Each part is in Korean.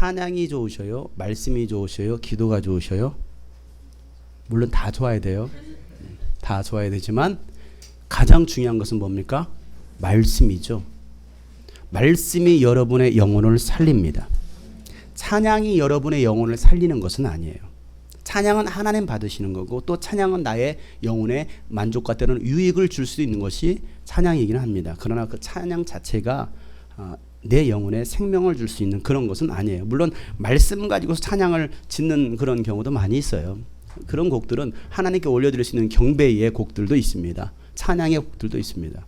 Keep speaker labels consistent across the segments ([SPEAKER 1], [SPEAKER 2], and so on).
[SPEAKER 1] 찬양이 좋으셔요? 말씀이 좋으셔요? 기도가 좋으셔요? 물론 다 좋아야 돼요. 다 좋아야 되지만 가장 중요한 것은 뭡니까? 말씀이죠. 말씀이 여러분의 영혼을 살립니다. 찬양이 여러분의 영혼을 살리는 것은 아니에요. 찬양은 하나님 받으시는 거고 또 찬양은 나의 영혼에 만족과 때로는 유익을 줄 수 있는 것이 찬양이기는 합니다. 그러나 그 찬양 자체가 내 영혼에 생명을 줄 수 있는 그런 것은 아니에요. 물론 말씀 가지고서 찬양을 짓는 그런 경우도 많이 있어요. 그런 곡들은 하나님께 올려드릴 수 있는 경배의 곡들도 있습니다. 찬양의 곡들도 있습니다.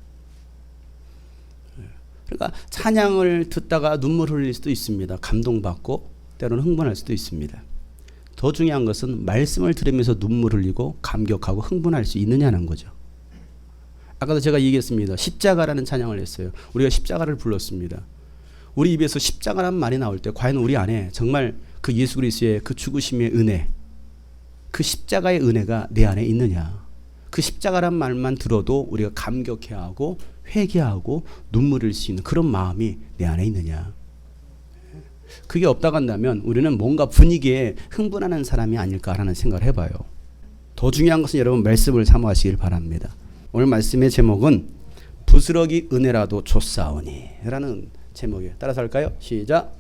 [SPEAKER 1] 그러니까 찬양을 듣다가 눈물 흘릴 수도 있습니다. 감동받고 때로는 흥분할 수도 있습니다. 더 중요한 것은 말씀을 들으면서 눈물 흘리고 감격하고 흥분할 수 있느냐는 거죠. 아까도 제가 얘기했습니다. 십자가라는 찬양을 했어요. 우리가 십자가를 불렀습니다. 우리 입에서 십자가라는 말이 나올 때 과연 우리 안에 정말 그 예수 그리스도의 그 죽으심의 은혜, 그 십자가의 은혜가 내 안에 있느냐. 그 십자가란 말만 들어도 우리가 감격해야 하고 회개하고 눈물을 흘릴 수 있는 그런 마음이 내 안에 있느냐. 그게 없다고 한다면 우리는 뭔가 분위기에 흥분하는 사람이 아닐까라는 생각을 해봐요. 더 중요한 것은 여러분 말씀을 사모하시길 바랍니다. 오늘 말씀의 제목은 부스러기 은혜라도 줬사오니 라는 제목이에요. 따라서 할까요? 시작.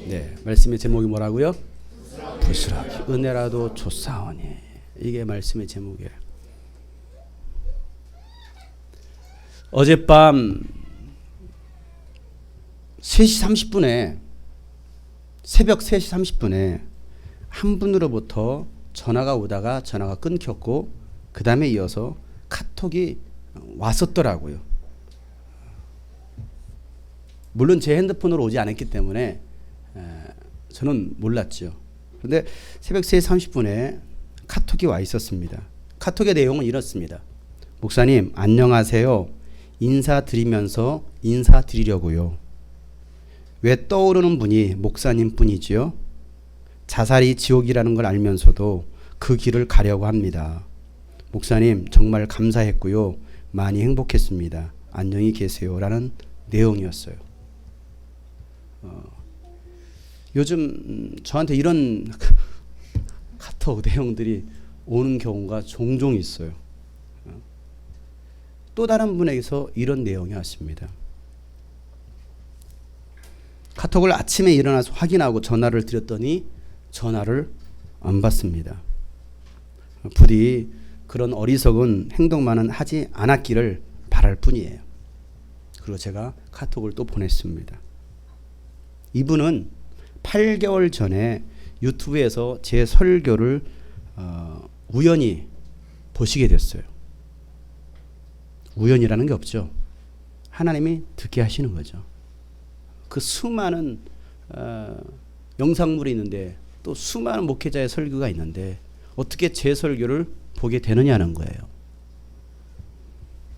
[SPEAKER 1] 네, 말씀의 제목이 뭐라고요? 부스러기 은혜라도 줬사오니. 이게 말씀의 제목이에요. 어젯밤 3시 30분에 새벽 3시 30분에 한 분으로부터 전화가 오다가 전화가 끊겼고 그 다음에 이어서 카톡이 왔었더라고요. 물론 제 핸드폰으로 오지 않았기 때문에 저는 몰랐죠. 그런데 새벽 3시 30분에 카톡이 와 있었습니다. 카톡의 내용은 이렇습니다. 목사님 안녕하세요. 인사드리면서 인사드리려고요. 왜 떠오르는 분이 목사님 뿐이지요? 자살이 지옥이라는 걸 알면서도 그 길을 가려고 합니다. 목사님 정말 감사했고요. 많이 행복했습니다. 안녕히 계세요. 라는 내용이었어요. 요즘 저한테 이런 카톡 내용들이 오는 경우가 종종 있어요. 또 다른 분에게서 이런 내용이 왔습니다. 카톡을 아침에 일어나서 확인하고 전화를 드렸더니 전화를 안 받습니다. 부디 그런 어리석은 행동만은 하지 않았기를 바랄 뿐이에요. 그리고 제가 카톡을 또 보냈습니다. 이분은 8개월 전에 유튜브에서 제 설교를 우연히 보시게 됐어요. 우연이라는 게 없죠. 하나님이 듣게 하시는 거죠. 그 수많은 영상물이 있는데 또 수많은 목회자의 설교가 있는데 어떻게 제 설교를 보게 되느냐는 거예요.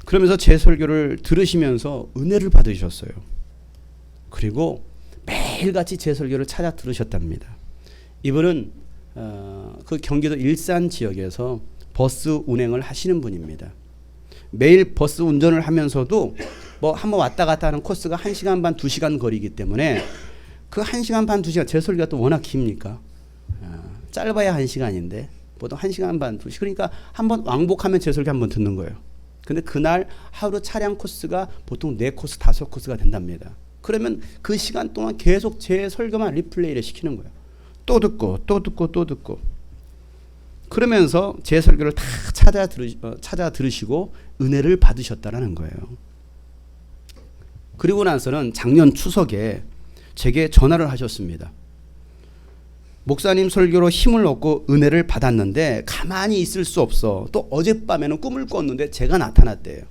[SPEAKER 1] 그러면서 제 설교를 들으시면서 은혜를 받으셨어요. 그리고 매일같이 제 설교를 찾아 들으셨답니다. 이분은 그 경기도 일산 지역에서 버스 운행을 하시는 분입니다. 매일 버스 운전을 하면서도 뭐 한번 왔다 갔다 하는 코스가 1시간 반, 2시간 거리이기 때문에 그 1시간 반, 2시간 제 설교가 또 워낙 깁니까? 짧아야 1시간인데 보통 1시간 반, 2시간 그러니까 한번 왕복하면 제 설교 한번 듣는 거예요. 근데 그날 하루 차량 코스가 보통 4코스, 5코스가 된답니다. 그러면 그 시간 동안 계속 제 설교만 리플레이를 시키는 거예요. 또 듣고 또 듣고 또 듣고 그러면서 제 설교를 다 찾아 들으시고 은혜를 받으셨다라는 거예요. 그리고 나서는 작년 추석에 제게 전화를 하셨습니다. 목사님 설교로 힘을 얻고 은혜를 받았는데 가만히 있을 수 없어. 또 어젯밤에는 꿈을 꿨는데 제가 나타났대요.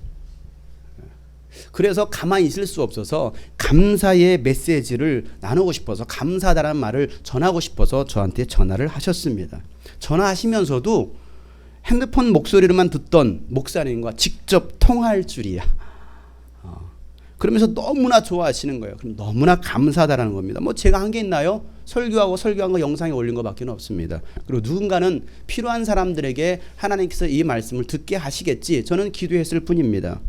[SPEAKER 1] 그래서 가만히 있을 수 없어서 감사의 메시지를 나누고 싶어서 감사하다는 말을 전하고 싶어서 저한테 전화를 하셨습니다. 전화하시면서도 핸드폰 목소리로만 듣던 목사님과 직접 통화할 줄이야. 그러면서 너무나 좋아하시는 거예요. 그럼 너무나 감사하다라는 겁니다. 뭐 제가 한 게 있나요? 설교하고 설교한 거 영상에 올린 것밖에 없습니다. 그리고 누군가는 필요한 사람들에게 하나님께서 이 말씀을 듣게 하시겠지. 저는 기도했을 뿐입니다.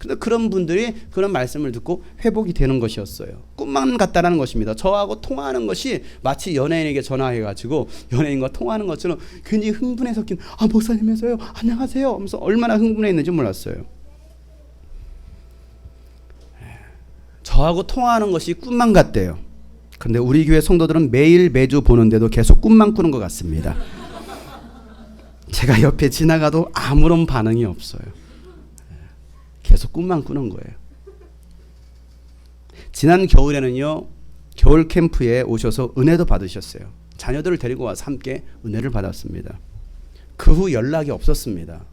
[SPEAKER 1] 근데 그런 분들이 그런 말씀을 듣고 회복이 되는 것이었어요. 꿈만 같다라는 것입니다. 저하고 통화하는 것이 마치 연예인에게 전화해가지고 연예인과 통화하는 것처럼 괜히 흥분해 섞인 목사님이세요? 안녕하세요 하면서 얼마나 흥분했는지 몰랐어요. 저하고 통화하는 것이 꿈만 같대요. 그런데 우리 교회 성도들은 매일 매주 보는데도 계속 꿈만 꾸는 것 같습니다. 제가 옆에 지나가도 아무런 반응이 없어요. 계속 꿈만 꾸는 거예요. 지난 겨울에는요, 겨울 캠프에 오셔서 은혜도 받으셨어요. 자녀들을 데리고 와서 함께 은혜를 받았습니다. 그 후 연락이 없었습니다.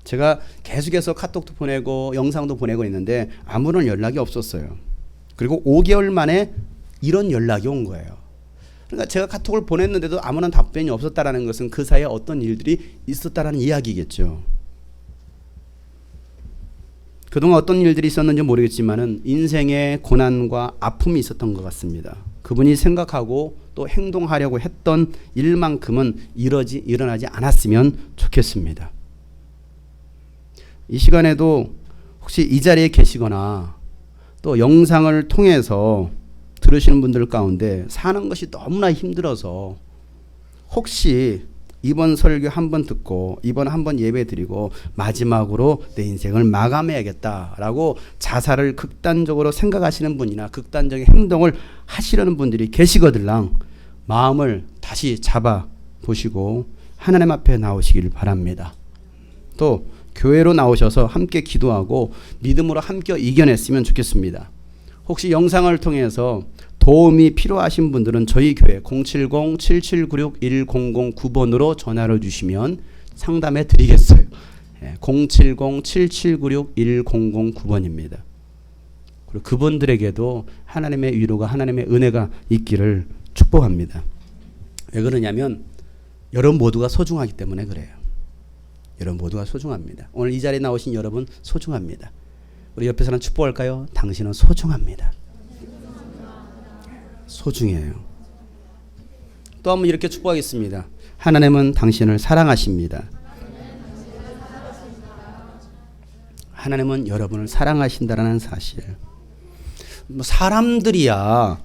[SPEAKER 1] 제가 계속해서 카톡도 보내고 영상도 보내고 있는데 아무런 연락이 없었어요. 그리고 5개월 만에 이런 연락이 온 거예요. 그러니까 제가 카톡을 보냈는데도 아무런 답변이 없었다라는 것은 그 사이에 어떤 일들이 있었다라는 이야기겠죠. 그동안 어떤 일들이 있었는지 모르겠지만은 인생의 고난과 아픔이 있었던 것 같습니다. 그분이 생각하고 또 행동하려고 했던 일만큼은 일어나지 않았으면 좋겠습니다. 이 시간에도 혹시 이 자리에 계시거나 또 영상을 통해서 들으시는 분들 가운데 사는 것이 너무나 힘들어서 혹시 이번 설교 한번 듣고 이번 한번 예배 드리고 마지막으로 내 인생을 마감해야겠다라고 자살을 극단적으로 생각하시는 분이나 극단적인 행동을 하시려는 분들이 계시거들랑 마음을 다시 잡아 보시고 하나님 앞에 나오시길 바랍니다. 또 교회로 나오셔서 함께 기도하고 믿음으로 함께 이겨냈으면 좋겠습니다. 혹시 영상을 통해서 도움이 필요하신 분들은 저희 교회 070-7796-1009번으로 전화를 주시면 상담해 드리겠어요. 070-7796-1009번입니다. 그리고 그분들에게도 하나님의 위로가 하나님의 은혜가 있기를 축복합니다. 왜 그러냐면 여러분 모두가 소중하기 때문에 그래요. 여러분 모두가 소중합니다. 오늘 이 자리에 나오신 여러분 소중합니다. 우리 옆에 사람 축복할까요? 당신은 소중합니다. 소중해요. 또 한번 이렇게 축복하겠습니다. 하나님은 당신을 사랑하십니다. 하나님은 여러분을 사랑하신다는 사실. 사람들이야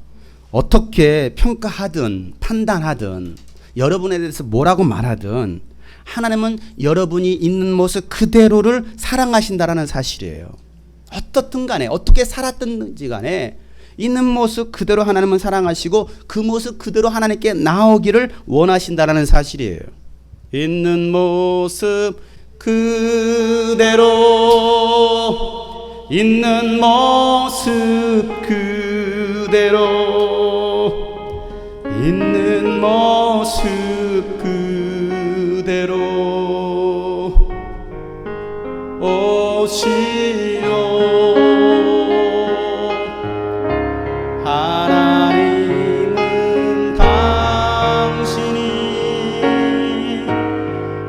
[SPEAKER 1] 어떻게 평가하든 판단하든 여러분에 대해서 뭐라고 말하든 하나님은 여러분이 있는 모습 그대로를 사랑하신다는 사실이에요. 어떻든 간에 어떻게 살았든지 간에 있는 모습 그대로 하나님은 사랑하시고 그 모습 그대로 하나님께 나오기를 원하신다는 사실이에요. 있는 모습 그대로 있는 모습 그대로 있는 모습 그대로 오시오 하나님은 당신이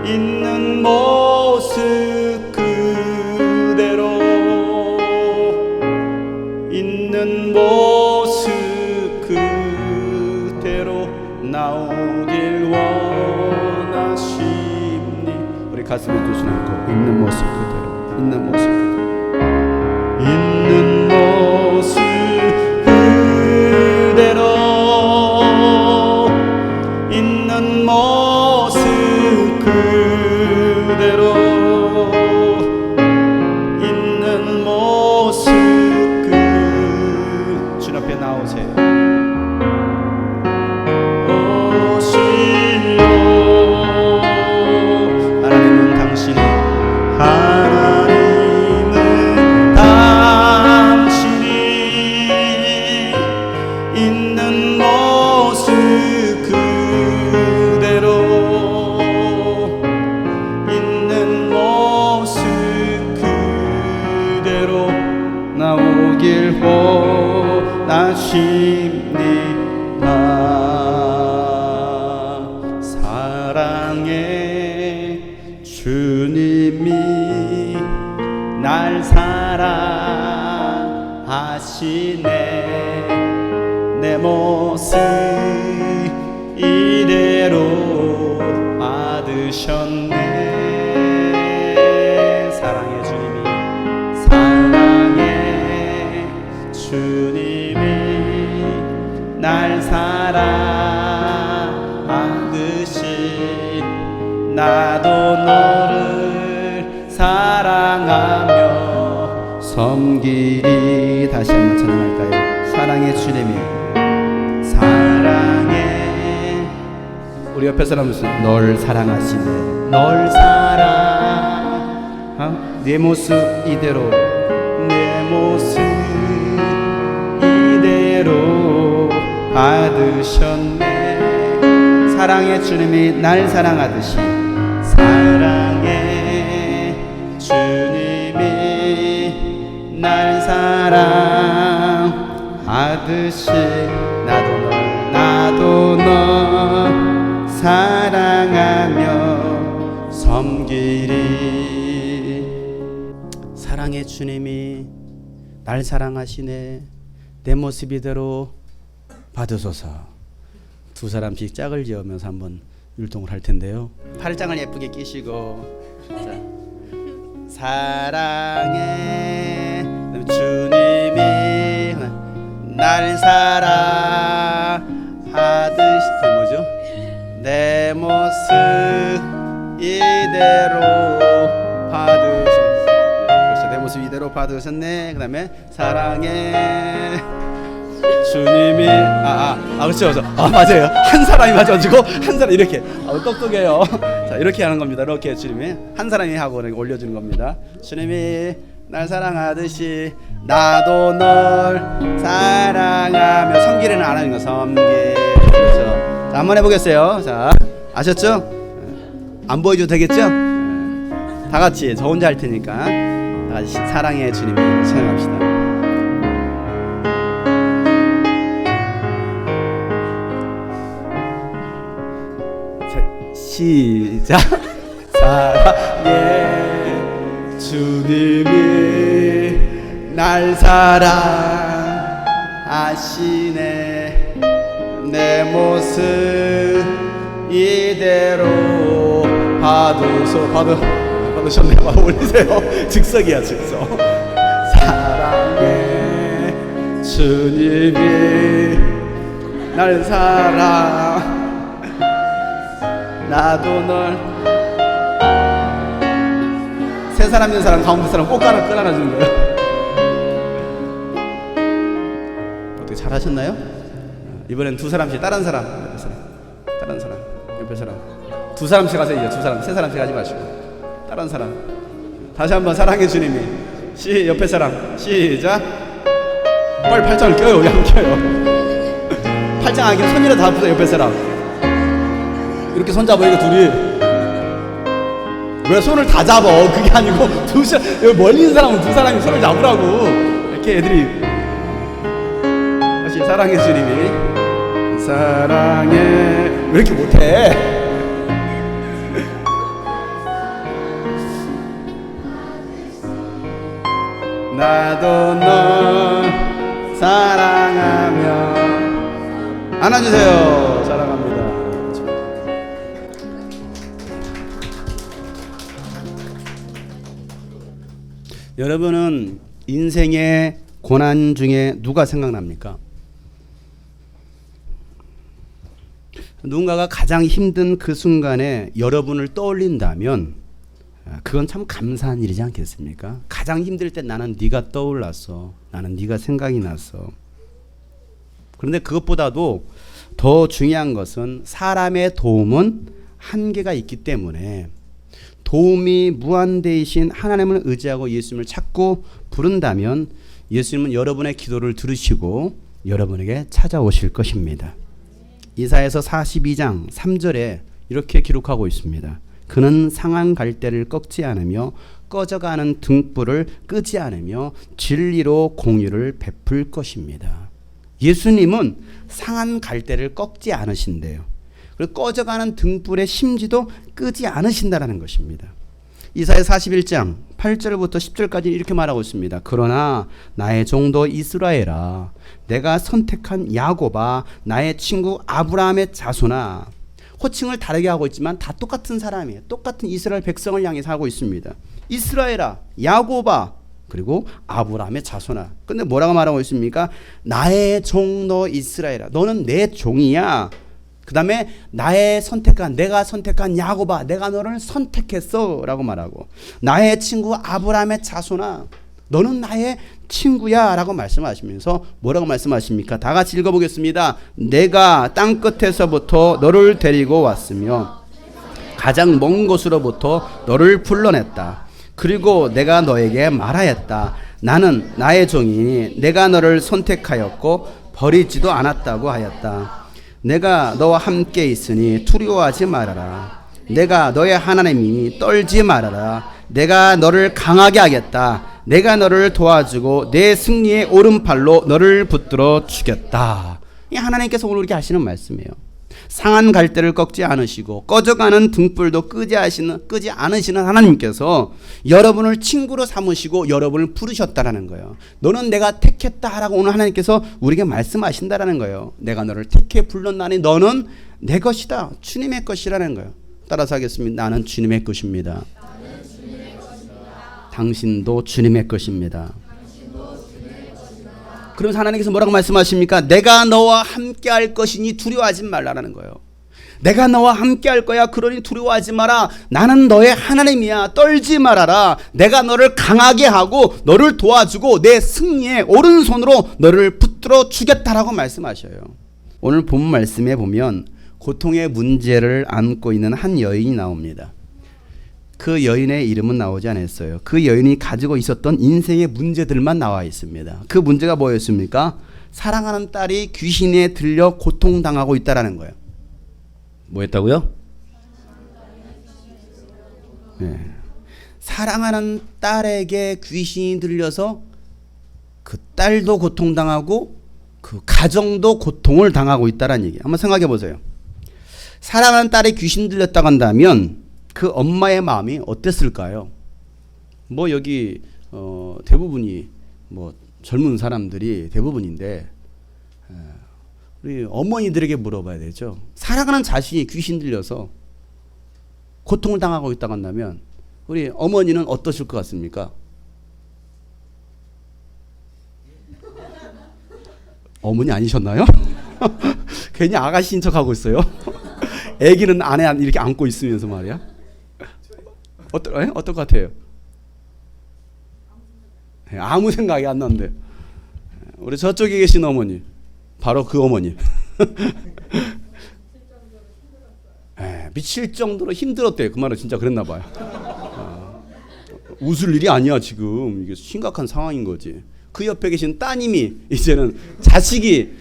[SPEAKER 1] 있는 모습 그대로 있는 모습 그대로 나오길 원하십니. 우리 가슴에 두 손 얹고 있는 모습 그대로 있는 모습 그대로 있는 모습 그대로 있는 모습 그대로 있는 모습 주 앞에 나오세요. 오시오 하나님은 당신이 있는 모습 그대로 있는 모습 그대로 나오길 원하십니다. 사랑의 주님이 날 사랑하시네. 내 모습 이대로 받으셨네. 사랑의 주님이 날 사랑하듯이 나도 너를 사랑하며 섬기리. 다시 한번 찬양할까요? 사랑의 주님이 사랑해. 우리 옆에 사람은 널 사랑하시네. 널 사랑. 내 모습 이대로, 내 모습 이대로 받으셨네. 사랑의 주님이 날 사랑하듯이, 사랑의 주님이 날 사랑하듯이 나도 너 사랑하며 섬기리. 사랑의 주님이 날 사랑하시네. 내 모습 이대로 받으소서. 두 사람씩 짝을 지으면서 한번 율동을 할 텐데요. 팔짱을 예쁘게 끼시고, 자, 사랑해 주님이 날 사랑하듯이, 뭐죠? 내 모습 이대로 받으셨네. 그렇죠. 내 모습 이대로 받으셨네. 그 다음에 사랑해 주님이 그렇죠. 맞아요. 한 사람이 맞아가지고 한 사람 이렇게 똑똑해요. 자, 이렇게 하는 겁니다. 이렇게 주님이 한 사람이 하고 이렇게 올려주는 겁니다. 주님이 날 사랑하듯이 나도 널 사랑하며. 섬기는 안 하는 거, 섬기. 그렇죠. 자, 한번 해보겠어요. 자, 아셨죠? 안 보여줘도 되겠죠? 다 같이, 저 혼자 할 테니까 다 같이 사랑의 주님을 찬양합시다. 시작. 사랑의 주님이 날 사랑하시네. 내 모습 이대로 받으셨네. 올리세요. 즉석이야, 즉석. 사랑의 주님이 날 사랑, 나도 널. 세 사람 있는 사람 가운데 사람 꼭 끌어안아주는 거예요. 어떻게 잘하셨나요? 이번엔 두 사람씩, 다른 사람, 다른 사람, 옆에 사람 두 사람씩 하세요. 이제 두 사람, 세 사람씩 하지 마시고 다른 사람. 다시 한번 사랑의 주님이. 옆에 사람 시작. 빨리 팔짱을 껴요. 왜 안 껴요? 팔짱 안 끼면 손이라도 다 아프다. 옆에 사람 이렇게 손 잡아. 이거 둘이 왜 손을 다 잡아? 그게 아니고 여기 멀리 있는 사람은 두 사람이 손을 잡으라고. 이렇게 애들이. 다시 사랑의 주님이 사랑해. 왜 이렇게 못해? 나도 널 사랑하며. 안아주세요. 사랑합니다. 여러분은 인생의 고난 중에 누가 생각납니까? 누군가가 가장 힘든 그 순간에 여러분을 떠올린다면 그건 참 감사한 일이지 않겠습니까? 가장 힘들 때 나는 네가 떠올랐어. 나는 네가 생각이 났어. 그런데 그것보다도 더 중요한 것은 사람의 도움은 한계가 있기 때문에 도움이 무한대이신 하나님을 의지하고 예수님을 찾고 부른다면 예수님은 여러분의 기도를 들으시고 여러분에게 찾아오실 것입니다. 이사야서 42장 3절에 이렇게 기록하고 있습니다. 그는 상한 갈대를 꺾지 않으며 꺼져가는 등불을 끄지 않으며 진리로 공의를 베풀 것입니다. 예수님은 상한 갈대를 꺾지 않으신대요. 그리고 꺼져가는 등불의 심지도 끄지 않으신다라는 것입니다. 이사야 41장 8절부터 10절까지 이렇게 말하고 있습니다. 그러나 나의 종도 이스라엘아, 내가 선택한 야곱아, 나의 친구 아브라함의 자손아. 호칭을 다르게 하고 있지만 다 똑같은 사람이에요. 똑같은 이스라엘 백성을 향해서 하고 있습니다. 이스라엘아, 야곱아. 그리고 아브라함의 자손아. 근데 뭐라고 말하고 있습니까? 나의 종 너 이스라엘아. 너는 내 종이야. 그 다음에 내가 선택한 야곱아, 내가 너를 선택했어 라고 말하고, 나의 친구 아브라함의 자손아, 너는 나의 친구야 라고 말씀하시면서 뭐라고 말씀하십니까? 다 같이 읽어보겠습니다. 내가 땅끝에서부터 너를 데리고 왔으며 가장 먼 곳으로부터 너를 불러냈다. 그리고 내가 너에게 말하였다. 나는 나의 종이니 내가 너를 선택하였고 버리지도 않았다고 하였다. 내가 너와 함께 있으니 두려워하지 말아라. 내가 너의 하나님이니 떨지 말아라. 내가 너를 강하게 하겠다. 내가 너를 도와주고 내 승리의 오른팔로 너를 붙들어 주겠다. 이 하나님께서 오늘 이렇게 하시는 말씀이에요. 상한 갈대를 꺾지 않으시고 꺼져가는 등불도 끄지 않으시는 하나님께서 여러분을 친구로 삼으시고 여러분을 부르셨다라는 거예요. 너는 내가 택했다라고 오늘 하나님께서 우리에게 말씀하신다라는 거예요. 내가 너를 택해 불렀나니 너는 내 것이다. 주님의 것이라는 거예요. 따라서 하겠습니다. 나는 주님의 것입니다. 당신도 주님의 것입니다. 그러면서 하나님께서 뭐라고 말씀하십니까? 내가 너와 함께 할 것이니 두려워하지 말라라는 거예요. 내가 너와 함께 할 거야. 그러니 두려워하지 마라. 나는 너의 하나님이야. 떨지 말아라. 내가 너를 강하게 하고 너를 도와주고 내 승리의 오른손으로 너를 붙들어 주겠다라고 말씀하셔요. 오늘 본 말씀에 보면 고통의 문제를 안고 있는 한 여인이 나옵니다. 그 여인의 이름은 나오지 않았어요. 그 여인이 가지고 있었던 인생의 문제들만 나와 있습니다. 그 문제가 뭐였습니까? 사랑하는 딸이 귀신에 들려 고통당하고 있다라는 거예요. 뭐였다고요? 네. 사랑하는 딸에게 귀신이 들려서 그 딸도 고통당하고 그 가정도 고통을 당하고 있다라는 얘기예요. 한번 생각해 보세요. 사랑하는 딸이 귀신 들렸다고 한다면 그 엄마의 마음이 어땠을까요? 뭐 여기 대부분이 뭐 젊은 사람들이 대부분인데 우리 어머니들에게 물어봐야 되죠. 사랑하는 자신이 귀신 들려서 고통을 당하고 있다고 한다면 우리 어머니는 어떠실 것 같습니까? 어머니 아니셨나요? 괜히 아가씨인 척하고 있어요. 애기는 안에 이렇게 안고 있으면서 말이야. 어떨 것 같아요? 아무 생각이 안 나는데. 우리 저쪽에 계신 어머니, 바로 그 어머니. 미칠 정도로 힘들었대요. 그 말은 진짜 그랬나 봐요. 웃을 일이 아니야 지금. 이게 심각한 상황인 거지. 그 옆에 계신 따님이 이제는 자식이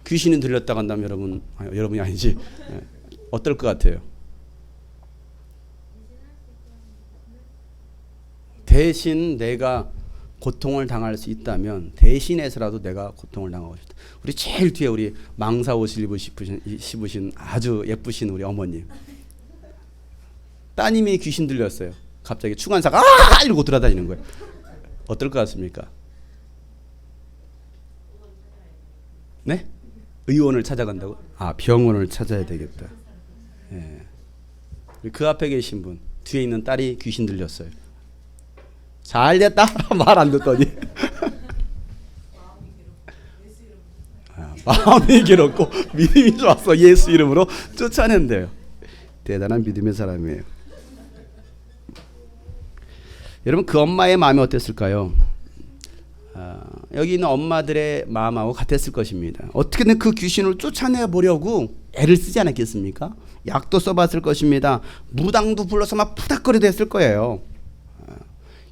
[SPEAKER 1] 귀신이 들렸다고 한다면 여러분이 아니지. 어떨 것 같아요? 대신 내가 고통을 당할 수 있다면 대신해서라도 내가 고통을 당하고 싶다. 우리 제일 뒤에 우리 망사 옷을 입으신 아주 예쁘신 우리 어머님. 따님이 귀신 들렸어요. 갑자기 추간사가 이러고 돌아다니는 거예요. 어떨 것 같습니까? 네? 의원을 찾아간다고? 병원을 찾아야 되겠다. 예. 그 앞에 계신 분, 뒤에 있는 딸이 귀신 들렸어요. 잘 됐다. 말 안 듣더니. 마음이 괴롭고 믿음이 좋아서 예수 이름으로 쫓아낸대요. 대단한 믿음의 사람이에요. 여러분 그 엄마의 마음이 어땠을까요? 여기 있는 엄마들의 마음하고 같았을 것입니다. 어떻게든 그 귀신을 쫓아내보려고 애를 쓰지 않았겠습니까? 약도 써봤을 것입니다. 무당도 불러서 막 푸닥거리도 했을 거예요.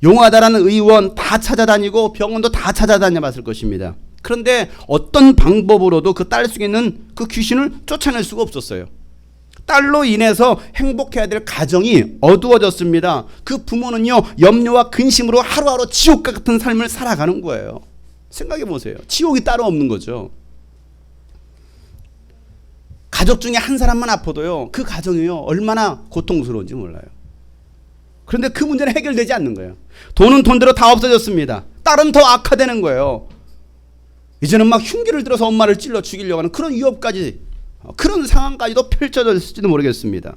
[SPEAKER 1] 용하다라는 의원 다 찾아다니고 병원도 다 찾아다녀봤을 것입니다. 그런데 어떤 방법으로도 그 딸 속에 있는 그 귀신을 쫓아낼 수가 없었어요. 딸로 인해서 행복해야 될 가정이 어두워졌습니다. 그 부모는요 염려와 근심으로 하루하루 지옥과 같은 삶을 살아가는 거예요. 생각해 보세요. 지옥이 따로 없는 거죠. 가족 중에 한 사람만 아파도요 그 가정이요 얼마나 고통스러운지 몰라요. 그런데 그 문제는 해결되지 않는 거예요. 돈은 돈대로 다 없어졌습니다. 딸은 더 악화되는 거예요. 이제는 막 흉기를 들어서 엄마를 찔러 죽이려고 하는 그런 위협까지, 그런 상황까지도 펼쳐졌을지도 모르겠습니다.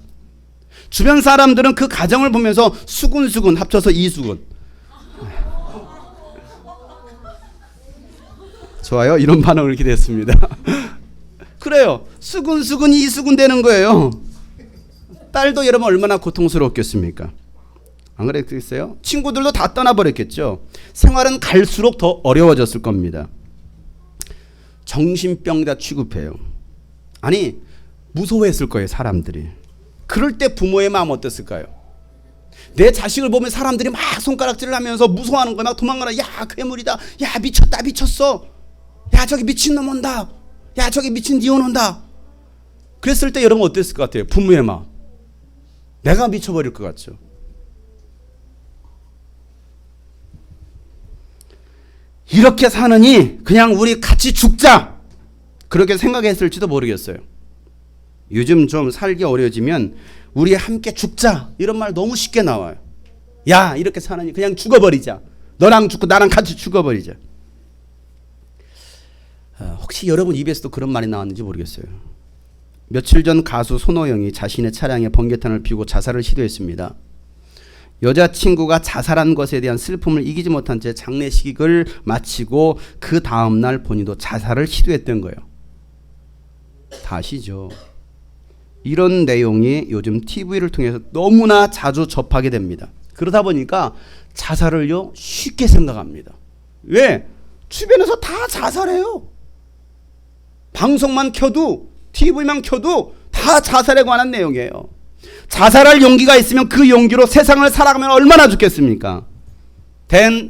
[SPEAKER 1] 주변 사람들은 그 가정을 보면서 수군수군 합쳐서 이수군. 좋아요. 이런 반응을 기대했습니다. 그래요. 수근수근 이수근 되는 거예요. 딸도 여러분 얼마나 고통스럽겠습니까? 안 그랬겠어요? 친구들도 다 떠나버렸겠죠. 생활은 갈수록 더 어려워졌을 겁니다. 정신병자 취급해요. 아니 무서워했을 거예요 사람들이. 그럴 때 부모의 마음 어땠을까요? 내 자식을 보면 사람들이 막 손가락질을 하면서 무서워하는 거야. 막 도망가라. 야 괴물이다. 야 미쳤다 미쳤어. 야 저기 미친놈 온다. 야 저기 미친 니온 온다. 그랬을 때 여러분 어땠을 것 같아요? 부모의 마음. 내가 미쳐버릴 것 같죠. 이렇게 사느니 그냥 우리 같이 죽자. 그렇게 생각했을지도 모르겠어요. 요즘 좀 살기 어려워지면 우리 함께 죽자 이런 말 너무 쉽게 나와요. 야 이렇게 사느니 그냥 죽어버리자. 너랑 죽고 나랑 같이 죽어버리자. 혹시 여러분 입에서도 그런 말이 나왔는지 모르겠어요. 며칠 전 가수 손호영이 자신의 차량에 번개탄을 피우고 자살을 시도했습니다. 여자친구가 자살한 것에 대한 슬픔을 이기지 못한 채 장례식을 마치고 그 다음날 본인도 자살을 시도했던 거예요. 다 아시죠? 이런 내용이 요즘 TV를 통해서 너무나 자주 접하게 됩니다. 그러다 보니까 자살을요 쉽게 생각합니다. 왜? 주변에서 다 자살해요. 방송만 켜도 TV만 켜도 다 자살에 관한 내용이에요. 자살할 용기가 있으면 그 용기로 세상을 살아가면 얼마나 좋겠습니까?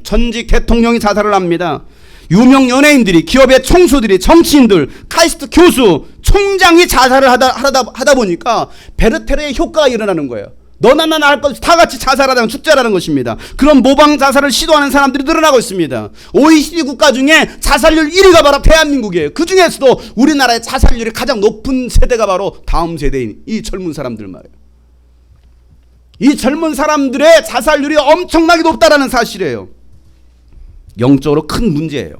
[SPEAKER 1] 전직 대통령이 자살을 합니다. 유명 연예인들이, 기업의 총수들이, 정치인들, 카이스트 교수, 총장이 자살을 하다 보니까 베르테르의 효과가 일어나는 거예요. 너나 나나 할 것 다 같이 자살하다가 죽자라는 것입니다. 그런 모방 자살을 시도하는 사람들이 늘어나고 있습니다. OECD 국가 중에 자살률 1위가 바로 대한민국이에요. 그 중에서도 우리나라의 자살률이 가장 높은 세대가 바로 다음 세대인 이 젊은 사람들 말이에요. 이 젊은 사람들의 자살률이 엄청나게 높다라는 사실이에요. 영적으로 큰 문제예요.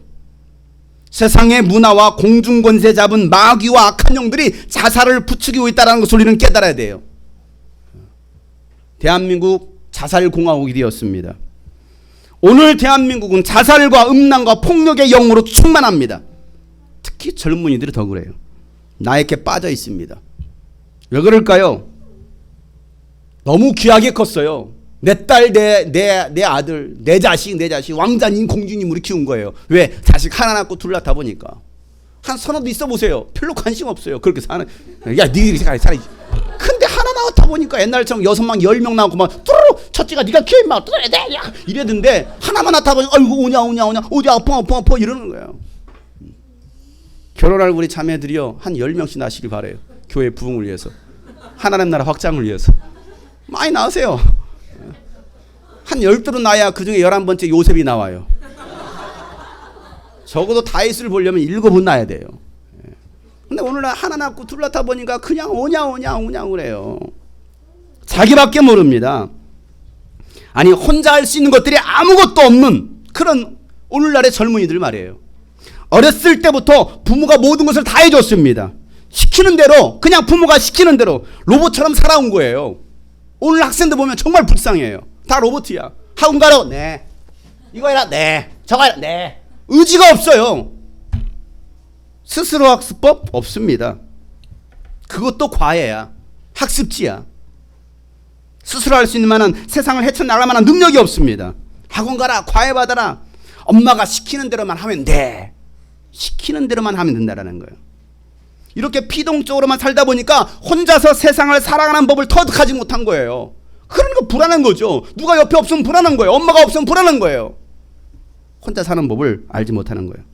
[SPEAKER 1] 세상의 문화와 공중권세 잡은 마귀와 악한 영들이 자살을 부추기고 있다는 것을 우리는 깨달아야 돼요. 대한민국 자살공화국이 되었습니다. 오늘 대한민국은 자살과 음란과 폭력의 영으로 충만합니다. 특히 젊은이들이 더 그래요. 나에게 빠져 있습니다. 왜 그럴까요? 너무 귀하게 컸어요. 내 딸, 내 아들, 내 자식 왕자님 공주님 우리 키운 거예요. 왜? 자식 하나 낳고 둘 낳다 보니까. 한 서너도 있어 보세요. 별로 관심 없어요. 그렇게 사는. 야 니들이 살아야지. 근데 하나 낳았다 보니까 옛날처럼 6명 10명 낳고 막 뚜루루 첫째가 네가 키워 임마 이래던데 하나만 낳다 보니까 아이고 오냐 어디 아파 이러는 거예요. 결혼할 우리 자매들이요 한 10명씩 낳으시길 바래요. 교회 부흥을 위해서, 하나님 나라 확장을 위해서 많이 낳으세요. 한 12은 낳아야 그 중에 11번째 요셉이 나와요. 적어도 다윗을 보려면 7은 낳아야 돼요. 근데 오늘날 하나 낳고 둘 낳다 보니까 그냥 오냐 그래요. 자기밖에 모릅니다. 아니 혼자 할 수 있는 것들이 아무것도 없는 그런 오늘날의 젊은이들 말이에요. 어렸을 때부터 부모가 모든 것을 다 해줬습니다. 시키는 대로 그냥 부모가 시키는 대로 로봇처럼 살아온 거예요. 오늘 학생들 보면 정말 불쌍해요. 다 로봇이야. 학원 가라고 네. 이거 해라 네. 저거 해라 네. 의지가 없어요. 스스로 학습법 없습니다. 그것도 과외야. 학습지야. 스스로 할 수 있는 만한 세상을 헤쳐나갈 만한 능력이 없습니다. 학원 가라 과외 받아라. 엄마가 시키는 대로만 하면 돼. 시키는 대로만 하면 된다라는 거예요. 이렇게 피동적으로만 살다 보니까 혼자서 세상을 살아가는 법을 터득하지 못한 거예요. 그러니까 불안한 거죠. 누가 옆에 없으면 불안한 거예요. 엄마가 없으면 불안한 거예요. 혼자 사는 법을 알지 못하는 거예요.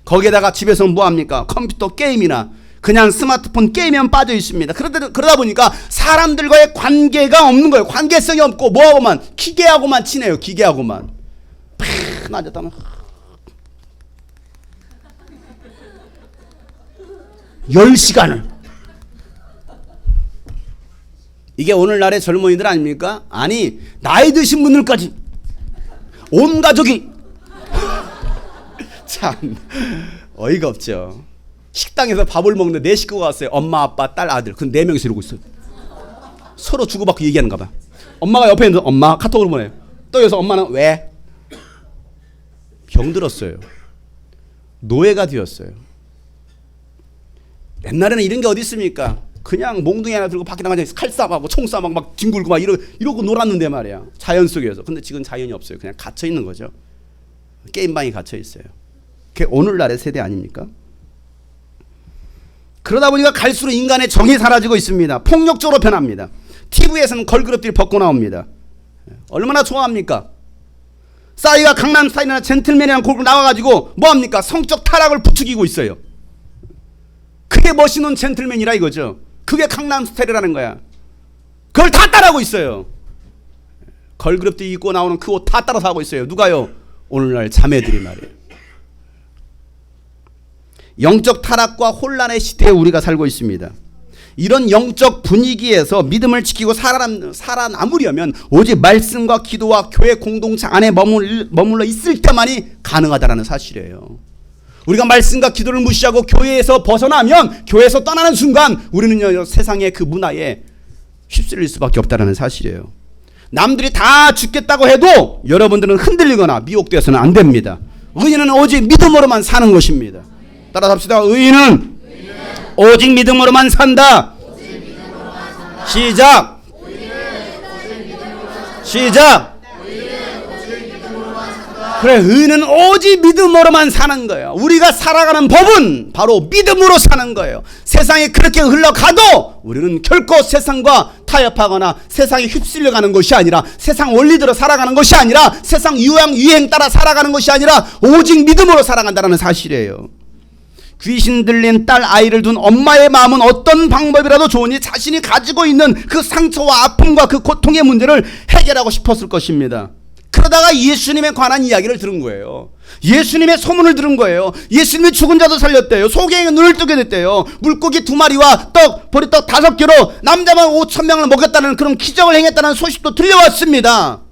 [SPEAKER 1] 거기에다가 집에서 뭐합니까? 컴퓨터 게임이나 그냥 스마트폰 게임에만 빠져 있습니다. 그러다 보니까 사람들과의 관계가 없는 거예요. 관계성이 없고 뭐하고만 기계하고만 친해요. 기계하고만 팍 앉았다면 10시간을. 이게 오늘날의 젊은이들 아닙니까? 아니 나이 드신 분들까지 온 가족이 참 어이가 없죠. 식당에서 밥을 먹는데 4 식구가 왔어요. 엄마 아빠 딸 아들. 그 4명이서 이러고 있어요. 서로 주고받고 얘기하는가 봐. 엄마가 옆에 있는데 엄마 카톡으로 보내요. 또 여기서 엄마는 왜? 병들었어요. 노예가 되었어요. 옛날에는 이런 게 어디 있습니까? 그냥 몽둥이 하나 들고 밖에 나가서 칼싸움하고 총싸움하고 막 뒹굴고 막 이러고 놀았는데 말이야. 자연 속에서. 근데 지금 자연이 없어요. 그냥 갇혀 있는 거죠. 게임방에 갇혀 있어요. 그게 오늘날의 세대 아닙니까? 그러다 보니까 갈수록 인간의 정이 사라지고 있습니다. 폭력적으로 변합니다. TV에서는 걸그룹들이 벗고 나옵니다. 얼마나 좋아합니까? 싸이가 강남 스타일이나 젠틀맨이라는 곡을 나와가지고 뭐합니까? 성적 타락을 부추기고 있어요. 그게 멋있는 젠틀맨이라 이거죠. 그게 강남 스타일이라는 거야. 그걸 다 따라하고 있어요. 걸그룹들이 입고 나오는 그 옷 다 따라서 하고 있어요. 누가요? 오늘날 자매들이 말이에요. 영적 타락과 혼란의 시대에 우리가 살고 있습니다. 이런 영적 분위기에서 믿음을 지키고 살아남으려면 오직 말씀과 기도와 교회 공동체 안에 머물러 있을 때만이 가능하다는 사실이에요. 우리가 말씀과 기도를 무시하고 교회에서 벗어나면, 교회에서 떠나는 순간 우리는 세상의 그 문화에 휩쓸릴 수밖에 없다는 사실이에요. 남들이 다 죽겠다고 해도 여러분들은 흔들리거나 미혹되어서는 안 됩니다. 의인은 오직 믿음으로만 사는 것입니다. 따라서 합시다. 의인은 오직 믿음으로만 산다. 시작. 시작. 그래, 의인은 오직 믿음으로만 사는 거예요. 우리가 살아가는 법은 바로 믿음으로 사는 거예요. 세상이 그렇게 흘러가도 우리는 결코 세상과 타협하거나 세상에 휩쓸려가는 것이 아니라, 세상 원리대로 살아가는 것이 아니라, 세상 유행 따라 살아가는 것이 아니라 오직 믿음으로 살아간다는 사실이에요. 귀신 들린 딸 아이를 둔 엄마의 마음은 어떤 방법이라도 좋으니 자신이 가지고 있는 그 상처와 아픔과 그 고통의 문제를 해결하고 싶었을 것입니다. 그러다가 예수님에 관한 이야기를 들은 거예요. 예수님의 소문을 들은 거예요. 예수님이 죽은 자도 살렸대요. 소경이 눈을 뜨게 됐대요. 물고기 2마리와 보리떡 5개로 남자만 5,000명을 먹였다는 그런 기적을 행했다는 소식도 들려왔습니다.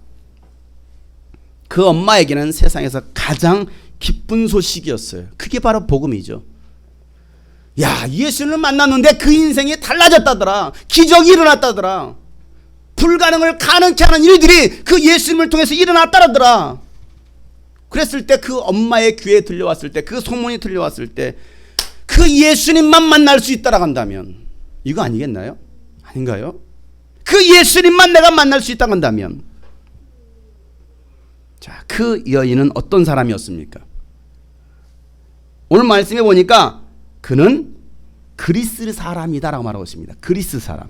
[SPEAKER 1] 그 엄마에게는 세상에서 가장 기쁜 소식이었어요. 그게 바로 복음이죠. 야, 예수님을 만났는데 그 인생이 달라졌다더라. 기적이 일어났다더라. 불가능을 가능케 하는 일들이 그 예수님을 통해서 일어났다더라. 그랬을 때 그 엄마의 귀에 들려왔을 때, 그 소문이 들려왔을 때 그 예수님만 만날 수 있다라고 한다면 이거 아니겠나요? 아닌가요? 그 예수님만 내가 만날 수 있다고 한다면, 자, 그 여인은 어떤 사람이었습니까? 오늘 말씀해 보니까 그는 그리스 사람이다라고 말하고 있습니다. 그리스 사람,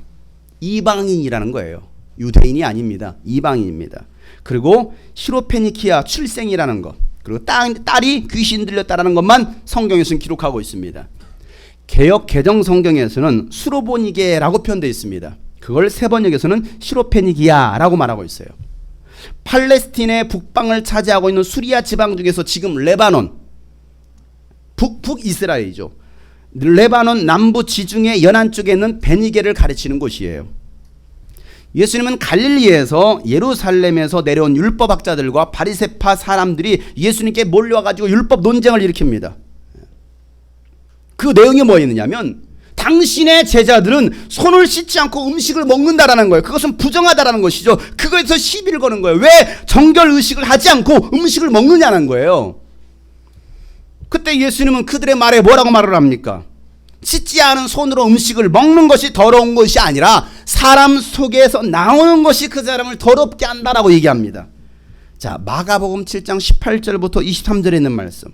[SPEAKER 1] 이방인이라는 거예요. 유대인이 아닙니다. 이방인입니다. 그리고 시로페니키아 출생이라는 것, 그리고 딸이 귀신 들렸다라는 것만 성경에서는 기록하고 있습니다. 개역 개정 성경에서는 수로보니게라고 표현되어 있습니다. 그걸 세번역에서는 시로페니기아라고 말하고 있어요. 팔레스틴의 북방을 차지하고 있는 수리아 지방 중에서 지금 레바논, 북이스라엘이죠. 레바논 남부 지중해 연안 쪽에 있는 베니게를 가르치는 곳이에요. 예수님은 갈릴리에서 예루살렘에서 내려온 율법학자들과 바리새파 사람들이 예수님께 몰려와가지고 율법 논쟁을 일으킵니다. 그 내용이 뭐였느냐면, 당신의 제자들은 손을 씻지 않고 음식을 먹는다라는 거예요. 그것은 부정하다라는 것이죠. 그거에서 시비를 거는 거예요. 왜 정결 의식을 하지 않고 음식을 먹느냐는 거예요. 그때 예수님은 그들의 말에 뭐라고 말을 합니까? 씻지 않은 손으로 음식을 먹는 것이 더러운 것이 아니라 사람 속에서 나오는 것이 그 사람을 더럽게 한다라고 얘기합니다. 자, 마가복음 7장 18절부터 23절에 있는 말씀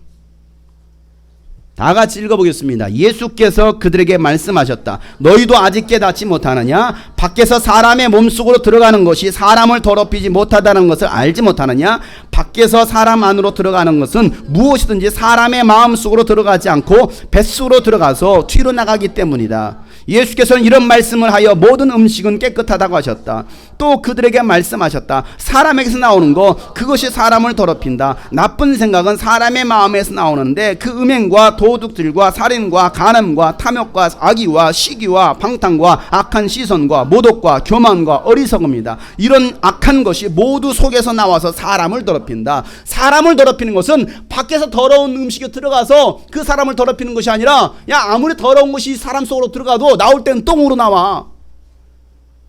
[SPEAKER 1] 다 같이 읽어보겠습니다. 예수께서 그들에게 말씀하셨다. 너희도 아직 깨닫지 못하느냐? 밖에서 사람의 몸속으로 들어가는 것이 사람을 더럽히지 못하다는 것을 알지 못하느냐? 밖에서 사람 안으로 들어가는 것은 무엇이든지 사람의 마음속으로 들어가지 않고 뱃속으로 들어가서 뒤로 나가기 때문이다. 예수께서는 이런 말씀을 하여 모든 음식은 깨끗하다고 하셨다. 또 그들에게 말씀하셨다. 사람에게서 나오는 거, 그것이 사람을 더럽힌다. 나쁜 생각은 사람의 마음에서 나오는데 그 음행과 도둑질과 살인과 간음과 탐욕과 악의와 시기와 방탕과 악한 시선과 모독과 교만과 어리석음이다. 이런 악한 것이 모두 속에서 나와서 사람을 더럽힌다. 사람을 더럽히는 것은 밖에서 더러운 음식이 들어가서 그 사람을 더럽히는 것이 아니라, 야, 아무리 더러운 것이 사람 속으로 들어가도 나올 때는 똥으로 나와.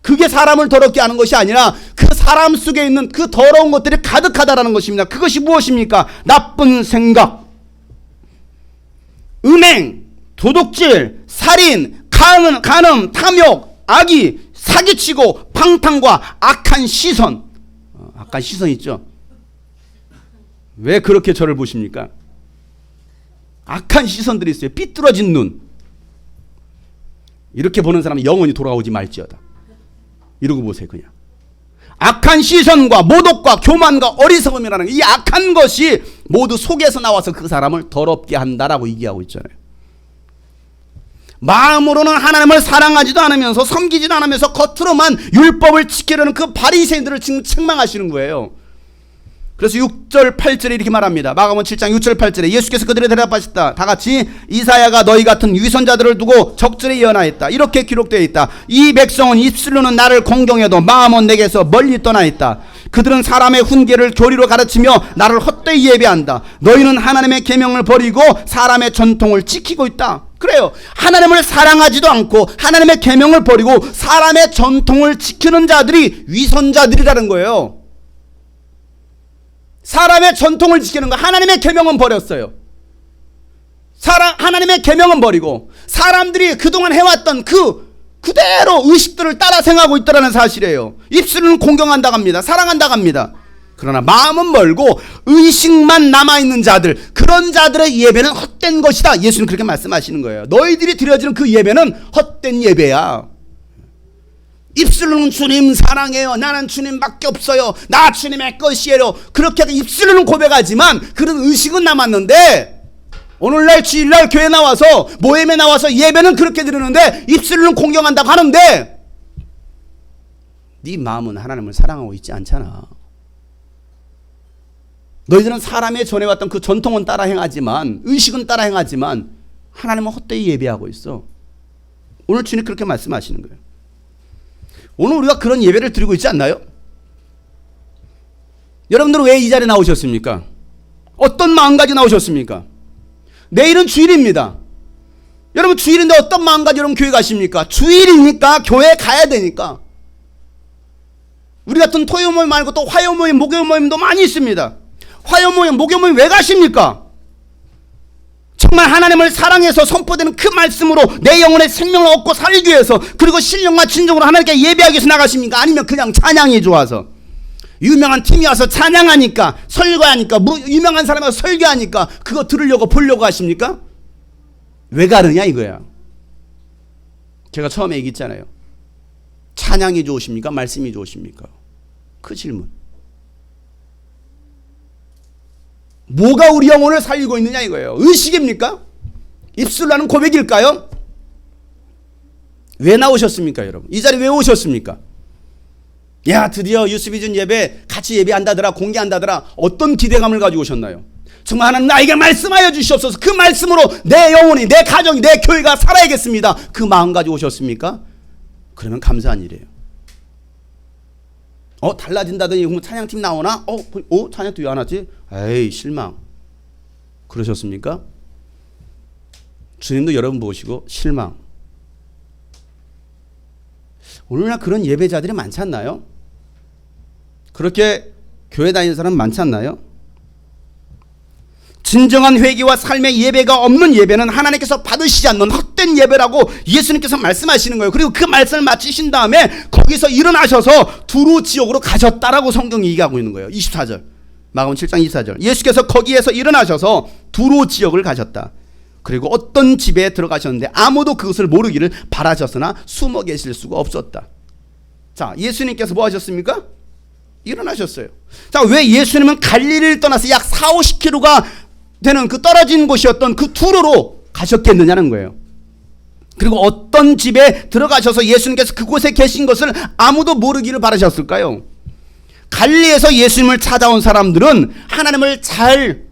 [SPEAKER 1] 그게 사람을 더럽게 하는 것이 아니라 그 사람 속에 있는 그 더러운 것들이 가득하다라는 것입니다. 그것이 무엇입니까? 나쁜 생각, 음행, 도둑질, 살인, 간음, 탐욕, 악의, 사기치고 방탕과 악한 시선. 악한 시선 있죠. 왜 그렇게 저를 보십니까? 악한 시선들이 있어요. 삐뚤어진 눈. 이렇게 보는 사람은 영원히 돌아오지 말지어다. 이러고 보세요. 그냥 악한 시선과 모독과 교만과 어리석음이라는 이 악한 것이 모두 속에서 나와서 그 사람을 더럽게 한다라고 얘기하고 있잖아요. 마음으로는 하나님을 사랑하지도 않으면서 섬기지도 않으면서 겉으로만 율법을 지키려는 그 바리새인들을 지금 책망하시는 거예요. 그래서 6절 8절에 이렇게 말합니다. 마가복음 7장 6절 8절에 예수께서 그들에게 대답하셨다. 다 같이 이사야가 너희 같은 위선자들을 두고 적절히 예언하였다. 이렇게 기록되어 있다. 이 백성은 입술로는 나를 공경해도 마음은 내게서 멀리 떠나 있다. 그들은 사람의 훈계를 교리로 가르치며 나를 헛되이 예배한다. 너희는 하나님의 계명을 버리고 사람의 전통을 지키고 있다. 그래요. 하나님을 사랑하지도 않고 하나님의 계명을 버리고 사람의 전통을 지키는 자들이 위선자들이라는 거예요. 사람의 전통을 지키는 거, 하나님의 계명은 버렸어요. 하나님의 계명은 버리고 사람들이 그동안 해왔던 그대로 의식들을 따라 생각하고 있다는 사실이에요. 입술은 공경한다고 합니다. 사랑한다고 합니다. 그러나 마음은 멀고 의식만 남아있는 자들, 그런 자들의 예배는 헛된 것이다. 예수는 그렇게 말씀하시는 거예요. 너희들이 드려지는 그 예배는 헛된 예배야. 입술로는 주님 사랑해요. 나는 주님밖에 없어요. 나 주님의 것이에요. 그렇게 입술로는 고백하지만 그런 의식은 남았는데 오늘날 주일날 교회 나와서 모임에 나와서 예배는 그렇게 드리는데 입술로는 공경한다고 하는데 네 마음은 하나님을 사랑하고 있지 않잖아. 너희들은 사람의 전해왔던 그 전통은 따라 행하지만 의식은 따라 행하지만 하나님은 헛되이 예배하고 있어. 오늘 주님 그렇게 말씀하시는 거예요. 오늘 우리가 그런 예배를 드리고 있지 않나요? 여러분들은 왜 이 자리에 나오셨습니까? 어떤 마음 가지고 나오셨습니까? 내일은 주일입니다. 여러분 주일인데 어떤 마음 가지고 여러분 교회 가십니까? 주일이니까 교회 가야 되니까. 우리 같은 토요 모임 말고 또 화요 모임, 목요 모임도 많이 있습니다. 화요 모임, 목요 모임 왜 가십니까? 정말 하나님을 사랑해서 선포되는 그 말씀으로 내 영혼의 생명을 얻고 살기 위해서, 그리고 신령과 진정으로 하나님께 예배하기 위해서 나가십니까? 아니면 그냥 찬양이 좋아서 유명한 팀이 와서 찬양하니까, 설교하니까, 유명한 사람이 와서 설교하니까 그거 들으려고 보려고 하십니까? 왜 가느냐 이거야. 제가 처음에 얘기했잖아요. 찬양이 좋으십니까? 말씀이 좋으십니까? 그 질문. 뭐가 우리 영혼을 살리고 있느냐 이거예요. 의식입니까? 입술로 하는 고백일까요? 왜 나오셨습니까 여러분? 이 자리에 왜 오셨습니까? 야, 드디어 유스비전 예배 같이 예배한다더라, 공개한다더라. 어떤 기대감을 가지고 오셨나요? 정말 하나님 나에게 말씀하여 주시옵소서. 그 말씀으로 내 영혼이, 내 가정이, 내 교회가 살아야겠습니다. 그 마음 가지고 오셨습니까? 그러면 감사한 일이에요. 달라진다더니 찬양팀 나오나? 찬양팀 왜 안 왔지? 에이, 실망. 그러셨습니까? 주님도 여러분 보시고 실망. 오늘날 그런 예배자들이 많지 않나요? 그렇게 교회 다니는 사람 많지 않나요? 진정한 회개와 삶의 예배가 없는 예배는 하나님께서 받으시지 않는 헛된 예배라고 예수님께서 말씀하시는 거예요. 그리고 그 말씀을 마치신 다음에 거기서 일어나셔서 두루 지옥으로 가셨다라고 성경이 얘기하고 있는 거예요. 24절. 마가복음 7장 24절. 예수께서 거기에서 일어나셔서 두루 지옥을 가셨다. 그리고 어떤 집에 들어가셨는데 아무도 그것을 모르기를 바라셨으나 숨어 계실 수가 없었다. 자, 예수님께서 뭐 하셨습니까? 일어나셨어요. 자, 왜 예수님은 갈릴리를 떠나서 약 40-50km가 되는 그 떨어진 곳이었던 그 두로로 가셨겠느냐는 거예요. 그리고 어떤 집에 들어가셔서 예수님께서 그곳에 계신 것을 아무도 모르기를 바라셨을까요? 갈릴리에서 예수님을 찾아온 사람들은 하나님을 잘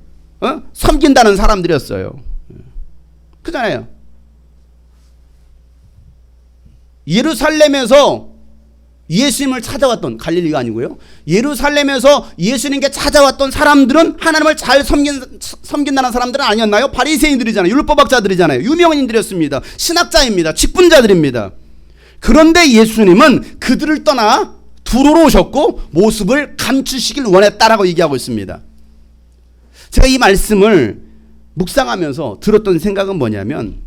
[SPEAKER 1] 섬긴다는 사람들이었어요. 그잖아요. 예루살렘에서 예수님을 찾아왔던, 갈릴리가 아니고요, 예루살렘에서 예수님께 찾아왔던 사람들은 하나님을 잘 섬긴다는 사람들은 아니었나요? 바리새인들이잖아요. 율법학자들이잖아요. 유명인들이었습니다. 신학자입니다. 직분자들입니다. 그런데 예수님은 그들을 떠나 두로로 오셨고 모습을 감추시길 원했다라고 얘기하고 있습니다. 제가 이 말씀을 묵상하면서 들었던 생각은 뭐냐면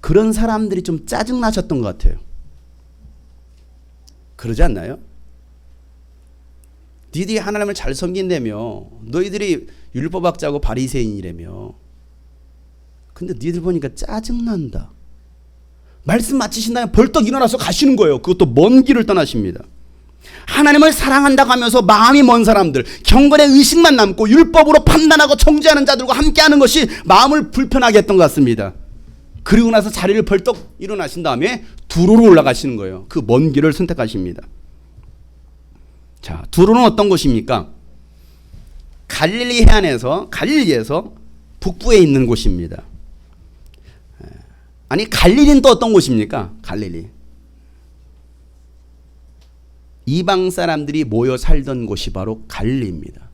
[SPEAKER 1] 그런 사람들이 좀 짜증나셨던 것 같아요. 그러지 않나요? 니들이 하나님을 잘 섬긴다며, 너희들이 율법학자고 바리새인이라며. 근데 니들 보니까 짜증난다. 말씀 마치신 다음에 벌떡 일어나서 가시는 거예요. 그것도 먼 길을 떠나십니다. 하나님을 사랑한다고 하면서 마음이 먼 사람들, 경건의 의식만 남고 율법으로 판단하고 청지하는 자들과 함께하는 것이 마음을 불편하게 했던 것 같습니다. 그리고 나서 자리를 벌떡 일어나신 다음에 두로로 올라가시는 거예요. 그 먼 길을 선택하십니다. 자, 두로는 어떤 곳입니까? 갈릴리 해안에서, 갈릴리에서 북부에 있는 곳입니다. 아니, 갈릴리는 또 어떤 곳입니까? 갈릴리. 이방 사람들이 모여 살던 곳이 바로 갈릴리입니다.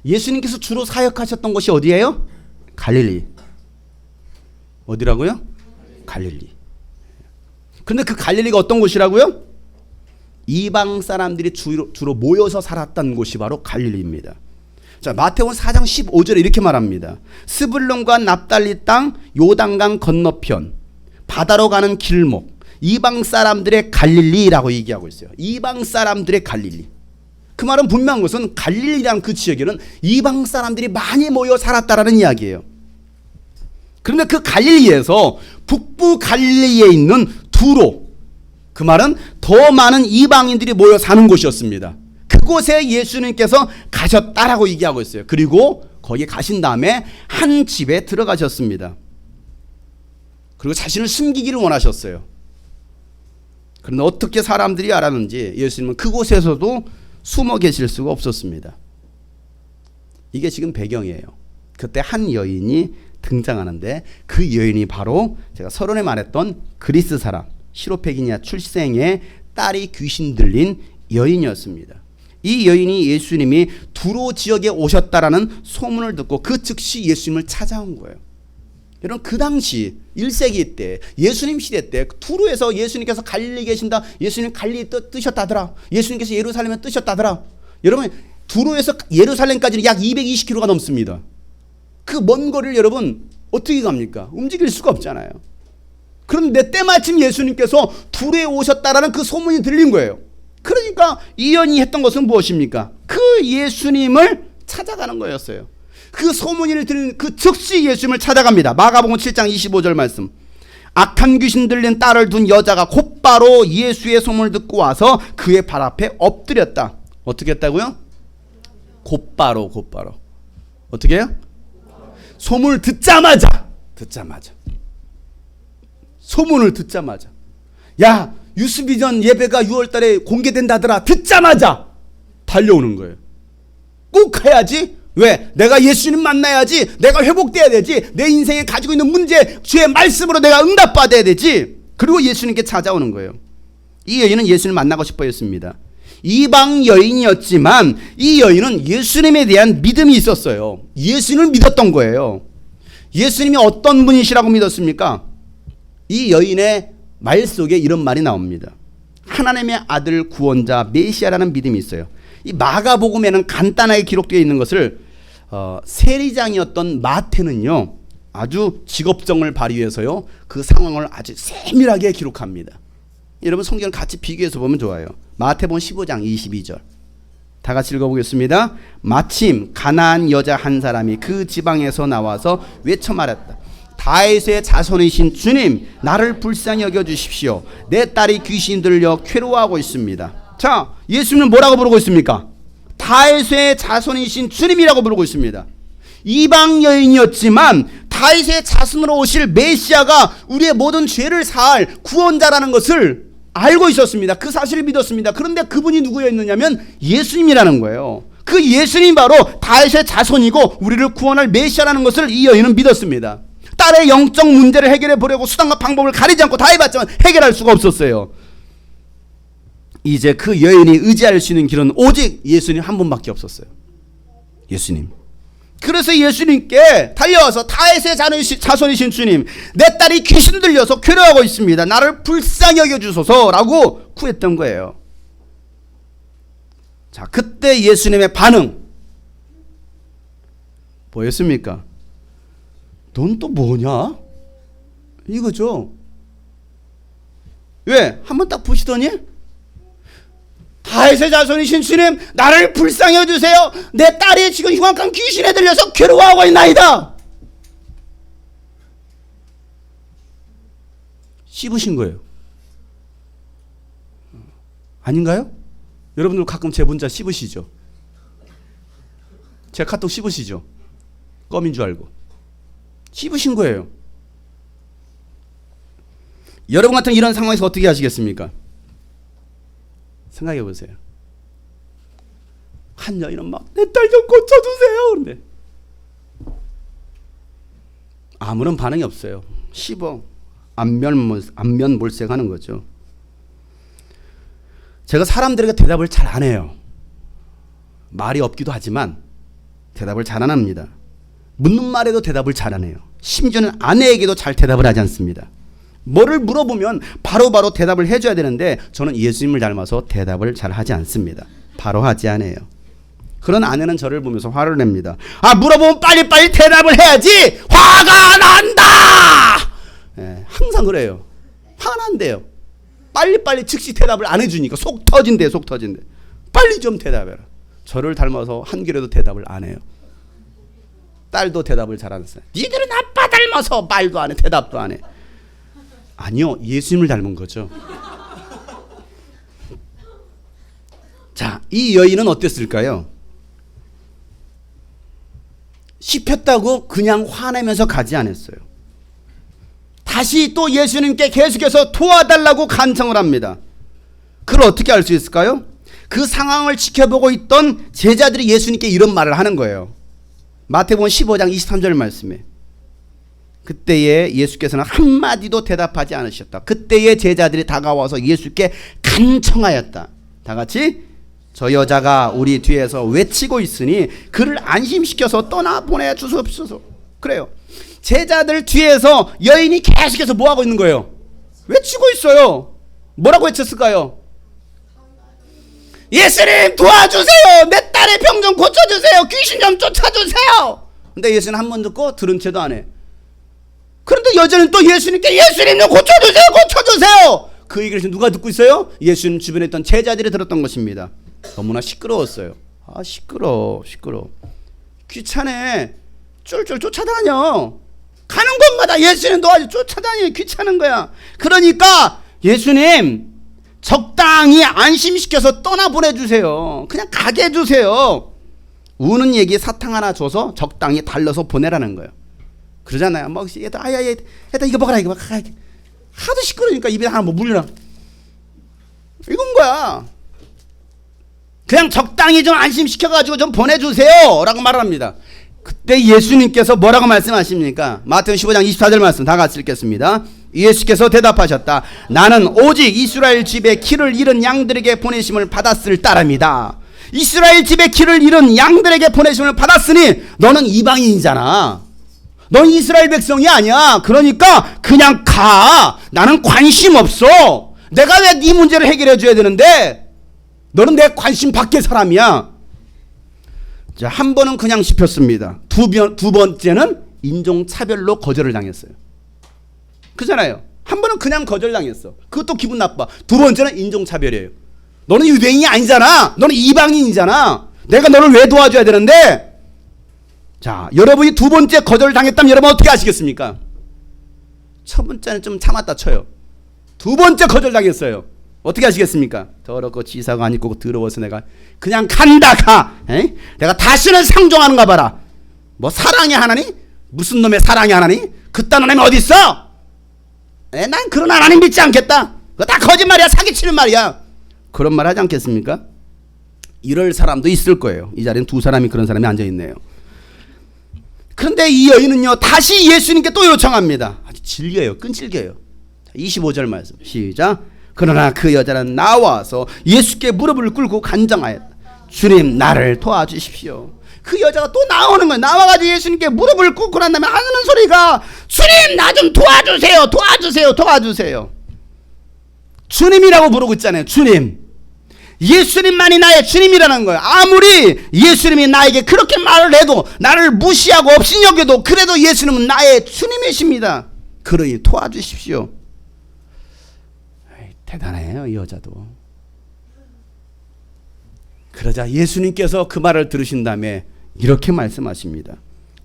[SPEAKER 1] 예수님께서 주로 사역하셨던 곳이 어디예요? 갈릴리. 어디라고요? 갈릴리. 그런데 그 갈릴리가 어떤 곳이라고요? 이방 사람들이 주로 모여서 살았던 곳이 바로 갈릴리입니다. 자, 마태복음 4장 15절에 이렇게 말합니다. 스불론과 납달리 땅 요단강 건너편 바다로 가는 길목 이방 사람들의 갈릴리라고 얘기하고 있어요. 이방 사람들의 갈릴리. 그 말은 분명한 것은 갈릴리라는 그 지역에는 이방 사람들이 많이 모여 살았다라는 이야기예요. 그런데 그 갈릴리에서 북부 갈릴리에 있는 두로, 그 말은 더 많은 이방인들이 모여 사는 곳이었습니다. 그곳에 예수님께서 가셨다라고 얘기하고 있어요. 그리고 거기에 가신 다음에 한 집에 들어가셨습니다. 그리고 자신을 숨기기를 원하셨어요. 그런데 어떻게 사람들이 알았는지 예수님은 그곳에서도 숨어 계실 수가 없었습니다. 이게 지금 배경이에요. 그때 한 여인이 등장하는데 그 여인이 바로 제가 서론에 말했던 그리스 사람 시로페기니아 출생의 딸이 귀신 들린 여인이었습니다. 이 여인이 예수님이 두로 지역에 오셨다라는 소문을 듣고 그 즉시 예수님을 찾아온 거예요. 여러분, 그 당시 1세기 때 예수님 시대 때 두로에서 예수님께서 갈릴리 계신다. 예수님 갈릴리 뜨셨다더라. 예수님께서 예루살렘에 뜨셨다더라. 여러분, 두로에서 예루살렘까지는 약 220km가 넘습니다. 그 먼 거리를 여러분 어떻게 갑니까? 움직일 수가 없잖아요. 그런데 때마침 예수님께서 두로에 오셨다라는 그 소문이 들린 거예요. 그러니까 이 여인이 했던 것은 무엇입니까? 그 예수님을 찾아가는 거였어요. 그 소문을 들은 그 즉시 예수님을 찾아갑니다. 마가복음 7장 25절 말씀. 악한 귀신 들린 딸을 둔 여자가 곧바로 예수의 소문을 듣고 와서 그의 발 앞에 엎드렸다. 어떻게 했다고요? 곧바로. 어떻게 해요? 소문을 듣자마자. 소문을 듣자마자. 야, 유스비전 예배가 6월달에 공개된다더라. 듣자마자 달려오는 거예요. 꼭 가야지. 왜? 내가 예수님 만나야지. 내가 회복돼야 되지. 내 인생에 가지고 있는 문제 주의 말씀으로 내가 응답받아야 되지. 그리고 예수님께 찾아오는 거예요. 이 여인은 예수님을 만나고 싶어 했습니다. 이방 여인이었지만 이 여인은 예수님에 대한 믿음이 있었어요. 예수님을 믿었던 거예요. 예수님이 어떤 분이시라고 믿었습니까? 이 여인의 말 속에 이런 말이 나옵니다. 하나님의 아들 구원자 메시아라는 믿음이 있어요. 이 마가복음에는 간단하게 기록되어 있는 것을 세리장이었던 마태는요 아주 직업정을 발휘해서요 그 상황을 아주 세밀하게 기록합니다. 여러분 성경을 같이 비교해서 보면 좋아요. 마태복음 15장 22절 다 같이 읽어보겠습니다. 마침 가나안 여자 한 사람이 그 지방에서 나와서 외쳐 말했다. 다윗의 자손이신 주님, 나를 불쌍히 여겨주십시오. 내 딸이 귀신 들려 괴로워하고 있습니다. 자, 예수님은 뭐라고 부르고 있습니까? 다윗의 자손이신 주님이라고 부르고 있습니다. 이방 여인이었지만 다윗의 자손으로 오실 메시아가 우리의 모든 죄를 사할 구원자라는 것을 알고 있었습니다. 그 사실을 믿었습니다. 그런데 그분이 누구였느냐면 예수님이라는 거예요. 그 예수님이 바로 다윗의 자손이고 우리를 구원할 메시아라는 것을 이 여인은 믿었습니다. 딸의 영적 문제를 해결해 보려고 수단과 방법을 가리지 않고 다 해봤지만 해결할 수가 없었어요. 이제 그 여인이 의지할 수 있는 길은 오직 예수님 한 분밖에 없었어요. 예수님. 그래서 예수님께 달려와서 다윗의 자손이신 주님, 내 딸이 귀신 들려서 괴로워하고 있습니다. 나를 불쌍히 여겨주소서라고 구했던 거예요. 자, 그때 예수님의 반응 보였습니까? 넌 또 뭐냐? 이거죠. 왜? 한번 딱 보시더니 다윗의 자손이신 주님, 나를 불쌍히 여주세요. 내 딸이 지금 흉악한 귀신에 들려서 괴로워하고 있나이다. 씹으신 거예요. 아닌가요? 여러분들 가끔 제 문자 씹으시죠? 제 카톡 씹으시죠? 껌인 줄 알고. 씹으신 거예요. 여러분 같은 이런 상황에서 어떻게 하시겠습니까? 생각해 보세요. 한 여인은 막 내 딸 좀 고쳐주세요. 그런데 아무런 반응이 없어요. 씹어 안면 몰색하는 거죠. 제가 사람들에게 대답을 잘 안 해요. 말이 없기도 하지만 대답을 잘 안 합니다. 묻는 말에도 대답을 잘 안 해요. 심지어는 아내에게도 잘 대답을 하지 않습니다. 뭐를 물어보면 바로바로 대답을 해줘야 되는데 저는 예수님을 닮아서 대답을 잘 하지 않습니다. 바로 하지 않아요. 그런 아내는 저를 보면서 화를 냅니다. 아, 물어보면 빨리빨리 대답을 해야지 화가 난다. 예, 항상 그래요. 화난대요. 빨리빨리 즉시 대답을 안 해주니까 속 터진대. 빨리 좀 대답해라. 저를 닮아서 한 길에도 대답을 안 해요. 딸도 대답을 잘 안 했어요. 니들은 아빠 닮아서 말도 안 해, 대답도 안 해. 아니요, 예수님을 닮은 거죠. 자, 이 여인은 어땠을까요? 씹혔다고 그냥 화내면서 가지 않았어요. 다시 또 예수님께 계속해서 도와달라고 간청을 합니다. 그걸 어떻게 알 수 있을까요? 그 상황을 지켜보고 있던 제자들이 예수님께 이런 말을 하는 거예요. 마태복음 15장 23절 말씀에 그때에 예수께서는 한마디도 대답하지 않으셨다. 그때에 제자들이 다가와서 예수께 간청하였다. 다 같이 저 여자가 우리 뒤에서 외치고 있으니 그를 안심시켜서 떠나보내 주옵소서. 그래요. 제자들 뒤에서 여인이 계속해서 뭐하고 있는 거예요? 외치고 있어요. 뭐라고 외쳤을까요? 예수님 도와주세요. 내 딸의 병 좀 고쳐주세요. 귀신 좀 쫓아주세요. 근데 예수는 한 번 듣고 들은 채도 안 해. 그런데 여자는 또 예수님께 예수님 좀 고쳐주세요. 그 얘기를 누가 듣고 있어요? 예수님 주변에 있던 제자들이 들었던 것입니다. 너무나 시끄러웠어요. 아, 시끄러워. 귀찮아. 쫄쫄 쫓아다녀. 가는 곳마다 예수님 도와줘. 쫓아다니. 귀찮은 거야. 그러니까 예수님 적당히 안심시켜서 떠나보내주세요. 그냥 가게 해주세요. 우는 얘기 사탕 하나 줘서 적당히 달러서 보내라는 거예요. 그러잖아요. 막 얘다 이거 먹어라. 하도 시끄러우니까 입에 하나 뭐 물려라. 이건 거야. 그냥 적당히 좀 안심시켜가지고 좀 보내주세요 라고 말합니다. 그때 예수님께서 뭐라고 말씀하십니까? 마태복음 15장 24절 말씀 다 같이 읽겠습니다. 예수께서 대답하셨다. 나는 오직 이스라엘 집에 길을 잃은 양들에게 보내심을 받았을 따름이다. 이스라엘 집에 길을 잃은 양들에게 보내심을 받았으니 너는 이방인이잖아. 넌 이스라엘 백성이 아니야. 그러니까 그냥 가. 나는 관심 없어. 내가 왜 네 문제를 해결해 줘야 되는데 너는 내 관심 밖의 사람이야. 자, 한 번은 그냥 씹혔습니다. 두 번째는 인종차별로 거절을 당했어요. 그잖아요. 한 번은 그냥 거절당했어. 그것도 기분 나빠. 두 번째는 인종차별이에요. 너는 유대인이 아니잖아. 너는 이방인이잖아. 내가 너를 왜 도와줘야 되는데. 자, 여러분이 두 번째 거절당했다면 여러분 어떻게 하시겠습니까? 첫 번째는 좀 참았다 쳐요. 두 번째 거절당했어요. 어떻게 하시겠습니까? 더럽고 지사가 안 입고 더러워서 내가 그냥 간다 가. 에이? 내가 다시는 상종하는가 봐라. 뭐 사랑의 하나님? 무슨 놈의 사랑의 하나님? 그딴 하나님 어디 있어? 난 그런 하나님 믿지 않겠다. 그거 다 거짓말이야. 사기치는 말이야. 그런 말 하지 않겠습니까? 이럴 사람도 있을 거예요. 이 자리엔 두 사람이 그런 사람이 앉아있네요. 그런데 이 여인은요 다시 예수님께 또 요청합니다. 아주 질겨요. 끈질겨요. 25절 말씀 시작. 그러나 그 여자는 나와서 예수께 무릎을 꿇고 간청하였다. 주님 나를 도와주십시오. 그 여자가 또 나오는 거예요. 나와가지고 예수님께 무릎을 꿇고 난 다음에 하는 소리가 주님 나 좀 도와주세요. 도와주세요. 주님이라고 부르고 있잖아요. 주님. 예수님만이 나의 주님이라는 거예요. 아무리 예수님이 나에게 그렇게 말을 해도, 나를 무시하고 없인 여겨도, 그래도 예수님은 나의 주님이십니다. 그러니 도와주십시오. 대단해요, 이 여자도. 그러자 예수님께서 그 말을 들으신 다음에 이렇게 말씀하십니다.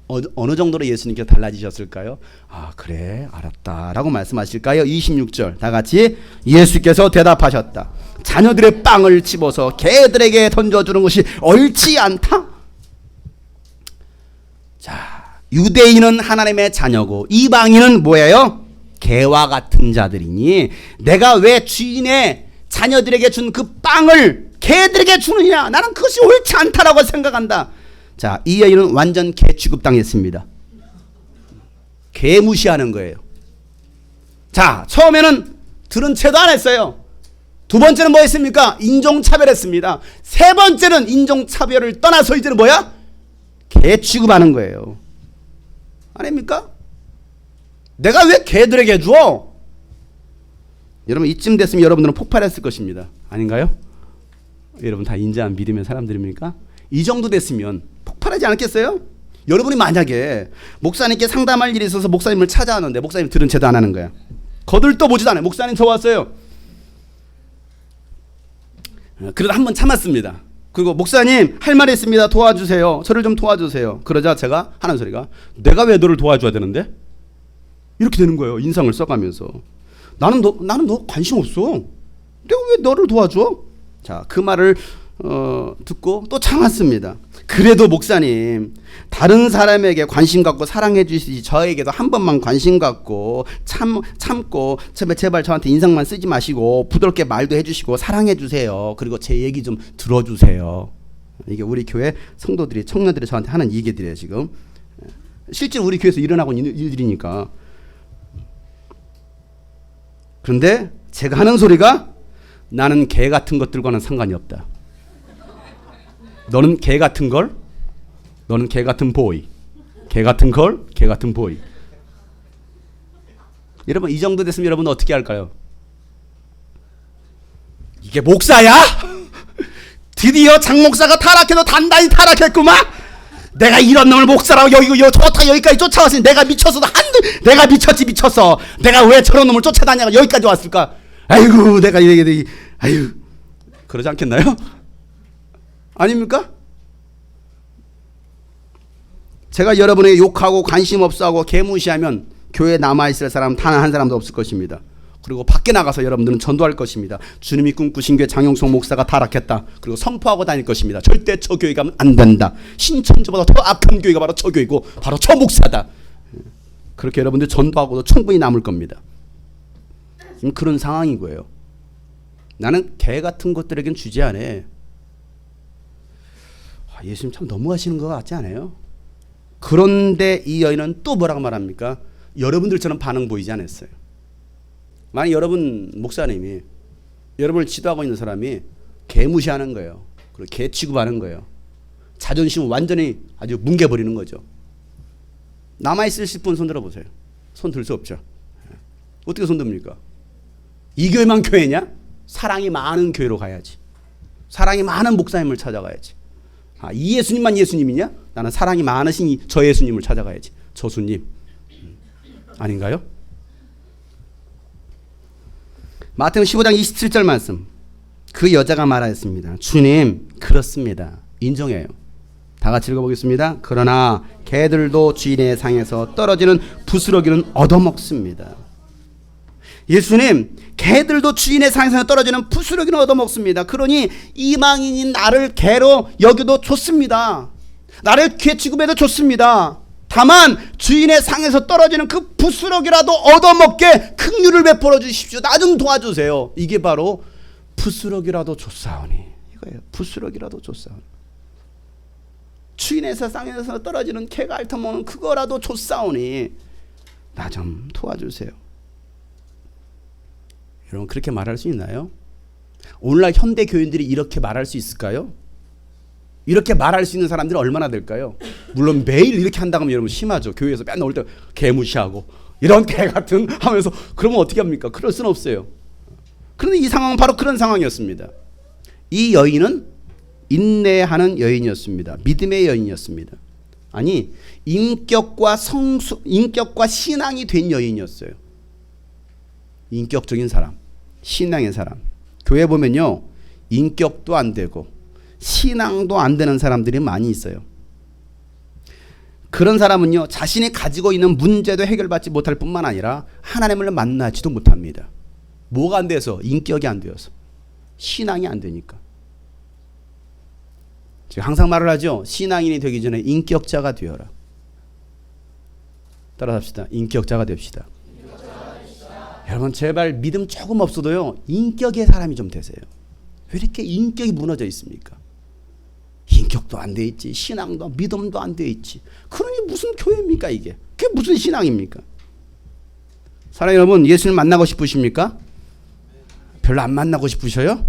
[SPEAKER 1] 어느 정도로 예수님께서 달라지셨을까요? 아, 그래, 알았다 라고 말씀하실까요? 26절 다 같이. 예수께서 대답하셨다. 자녀들의 빵을 집어서 개들에게 던져주는 것이 옳지 않다? 자, 유대인은 하나님의 자녀고 이방인은 뭐예요? 개와 같은 자들이니 내가 왜 주인의 자녀들에게 준 그 빵을 개들에게 주느냐? 나는 그것이 옳지 않다라고 생각한다. 자, 이 여인은 완전 개 취급당했습니다. 개 무시하는 거예요. 자, 처음에는 들은 채도 안 했어요. 두 번째는 뭐 했습니까? 인종차별했습니다. 세 번째는 인종차별을 떠나서 이제는 뭐야? 개 취급하는 거예요. 아닙니까? 내가 왜 개들에게 줘? 여러분, 이쯤 됐으면 여러분들은 폭발했을 것입니다. 아닌가요? 여러분 다 인자한 믿음의 사람들입니까? 이 정도 됐으면 폭발하지 않았겠어요? 여러분이 만약에 목사님께 상담할 일이 있어서 목사님을 찾아왔는데 목사님 들은 채도 안 하는 거야. 거들떠보지도 않아요. 목사님 저 왔어요. 그래도 한번 참았습니다. 그리고 목사님 할 말이 있습니다. 도와주세요. 저를 좀 도와주세요. 그러자 제가 하는 소리가, 내가 왜 너를 도와줘야 되는데? 이렇게 되는 거예요. 인상을 써가면서. 나는 너 관심 없어. 내가 왜 너를 도와줘? 자, 그 말을 듣고 또 참았습니다. 그래도 목사님, 다른 사람에게 관심 갖고 사랑해 주시지 저에게도 한 번만 관심 갖고 참고 제발 저한테 인상만 쓰지 마시고 부드럽게 말도 해주시고 사랑해 주세요. 그리고 제 얘기 좀 들어주세요. 이게 우리 교회 성도들이, 청년들이 저한테 하는 얘기들이에요. 지금 실제로 우리 교회에서 일어나고 있는 일들이니까. 그런데 제가 하는 소리가, 나는 개 같은 것들과는 상관이 없다. 너는 개 같은 걸, 너는 개 같은 보이. 개 같은 걸, 개 같은 보이. 여러분, 이 정도 됐으면 여러분은 어떻게 할까요? 이게 목사야? 드디어 장 목사가 타락해도 단단히 타락했구만. 내가 이런 놈을 목사라고 여기까지 쫓아왔으니 내가 미쳤어도 내가 미쳤어. 내가 왜 저런 놈을 쫓아다녀가 여기까지 왔을까? 아이고, 내가 아이고, 그러지 않겠나요? 아닙니까? 제가 여러분에게 욕하고 관심 없어하고 개무시하면 교회에 남아있을 사람 단 한 사람도 없을 것입니다. 그리고 밖에 나가서 여러분들은 전도할 것입니다. 주님이 꿈꾸신 교회 장용석 목사가 타락했다. 그리고 선포하고 다닐 것입니다. 절대 저 교회 가면 안 된다. 신천지보다 더 악한 교회가 바로 저 교회고 바로 저 목사다. 그렇게 여러분들 전도하고도 충분히 남을 겁니다. 지금 그런 상황인 거예요. 나는 개 같은 것들에겐 주지 않아. 예수님 참 너무하시는 것 같지 않아요? 그런데 이 여인은 또 뭐라고 말합니까? 여러분들처럼 반응 보이지 않았어요. 만약 여러분 목사님이, 여러분을 지도하고 있는 사람이 개 무시하는 거예요. 그리고 개 취급하는 거예요. 자존심을 완전히 아주 뭉개버리는 거죠. 남아있으실 분 손 들어보세요. 손 들 수 없죠. 어떻게 손 듭니까? 이 교회만 교회냐? 사랑이 많은 교회로 가야지. 사랑이 많은 목사님을 찾아가야지. 이 예수님만 예수님이냐? 나는 사랑이 많으신 저 예수님을 찾아가야지. 저수님. 아닌가요? 마태복음 15장 27절 말씀. 그 여자가 말하였습니다. 주님, 그렇습니다. 인정해요. 다 같이 읽어보겠습니다. 그러나 개들도 주인의 상에서 떨어지는 부스러기는 얻어먹습니다. 예수님, 개들도 주인의 상에서 떨어지는 부스러기는 얻어먹습니다. 그러니 이방인인 나를 개로 여겨도 좋습니다. 나를 개 취급해도 좋습니다. 다만 주인의 상에서 떨어지는 그 부스러기라도 얻어먹게 긍휼을 베풀어 주십시오. 나 좀 도와주세요. 이게 바로 부스러기라도 줬사오니, 이거예요. 부스러기라도 줬사오니. 주인의 상에서 떨어지는 개가 핥아먹는 그거라도 줬사오니 나 좀 도와주세요. 여러분, 그렇게 말할 수 있나요? 오늘날 현대 교인들이 이렇게 말할 수 있을까요? 이렇게 말할 수 있는 사람들이 얼마나 될까요? 물론 매일 이렇게 한다고 하면 여러분 심하죠. 교회에서 맨날 올 때 개무시하고 이런 개 같은 하면서, 그러면 어떻게 합니까? 그럴 수는 없어요. 그런데 이 상황은 바로 그런 상황이었습니다. 이 여인은 인내하는 여인이었습니다. 믿음의 여인이었습니다. 아니, 인격과 신앙이 된 여인이었어요. 인격적인 사람, 신앙의 사람. 교회 보면요, 인격도 안 되고 신앙도 안 되는 사람들이 많이 있어요. 그런 사람은요, 자신이 가지고 있는 문제도 해결받지 못할 뿐만 아니라 하나님을 만나지도 못합니다. 뭐가 안 돼서? 인격이 안 되어서. 신앙이 안 되니까. 제가 항상 말을 하죠. 신앙인이 되기 전에 인격자가 되어라. 따라합시다. 인격자가 됩시다. 여러분, 제발 믿음 조금 없어도요, 인격의 사람이 좀 되세요. 왜 이렇게 인격이 무너져 있습니까? 인격도 안 돼 있지, 신앙도 믿음도 안 돼 있지. 그러니 무슨 교회입니까 이게? 그게 무슨 신앙입니까? 사랑하는 여러분, 예수님 만나고 싶으십니까? 별로 안 만나고 싶으셔요?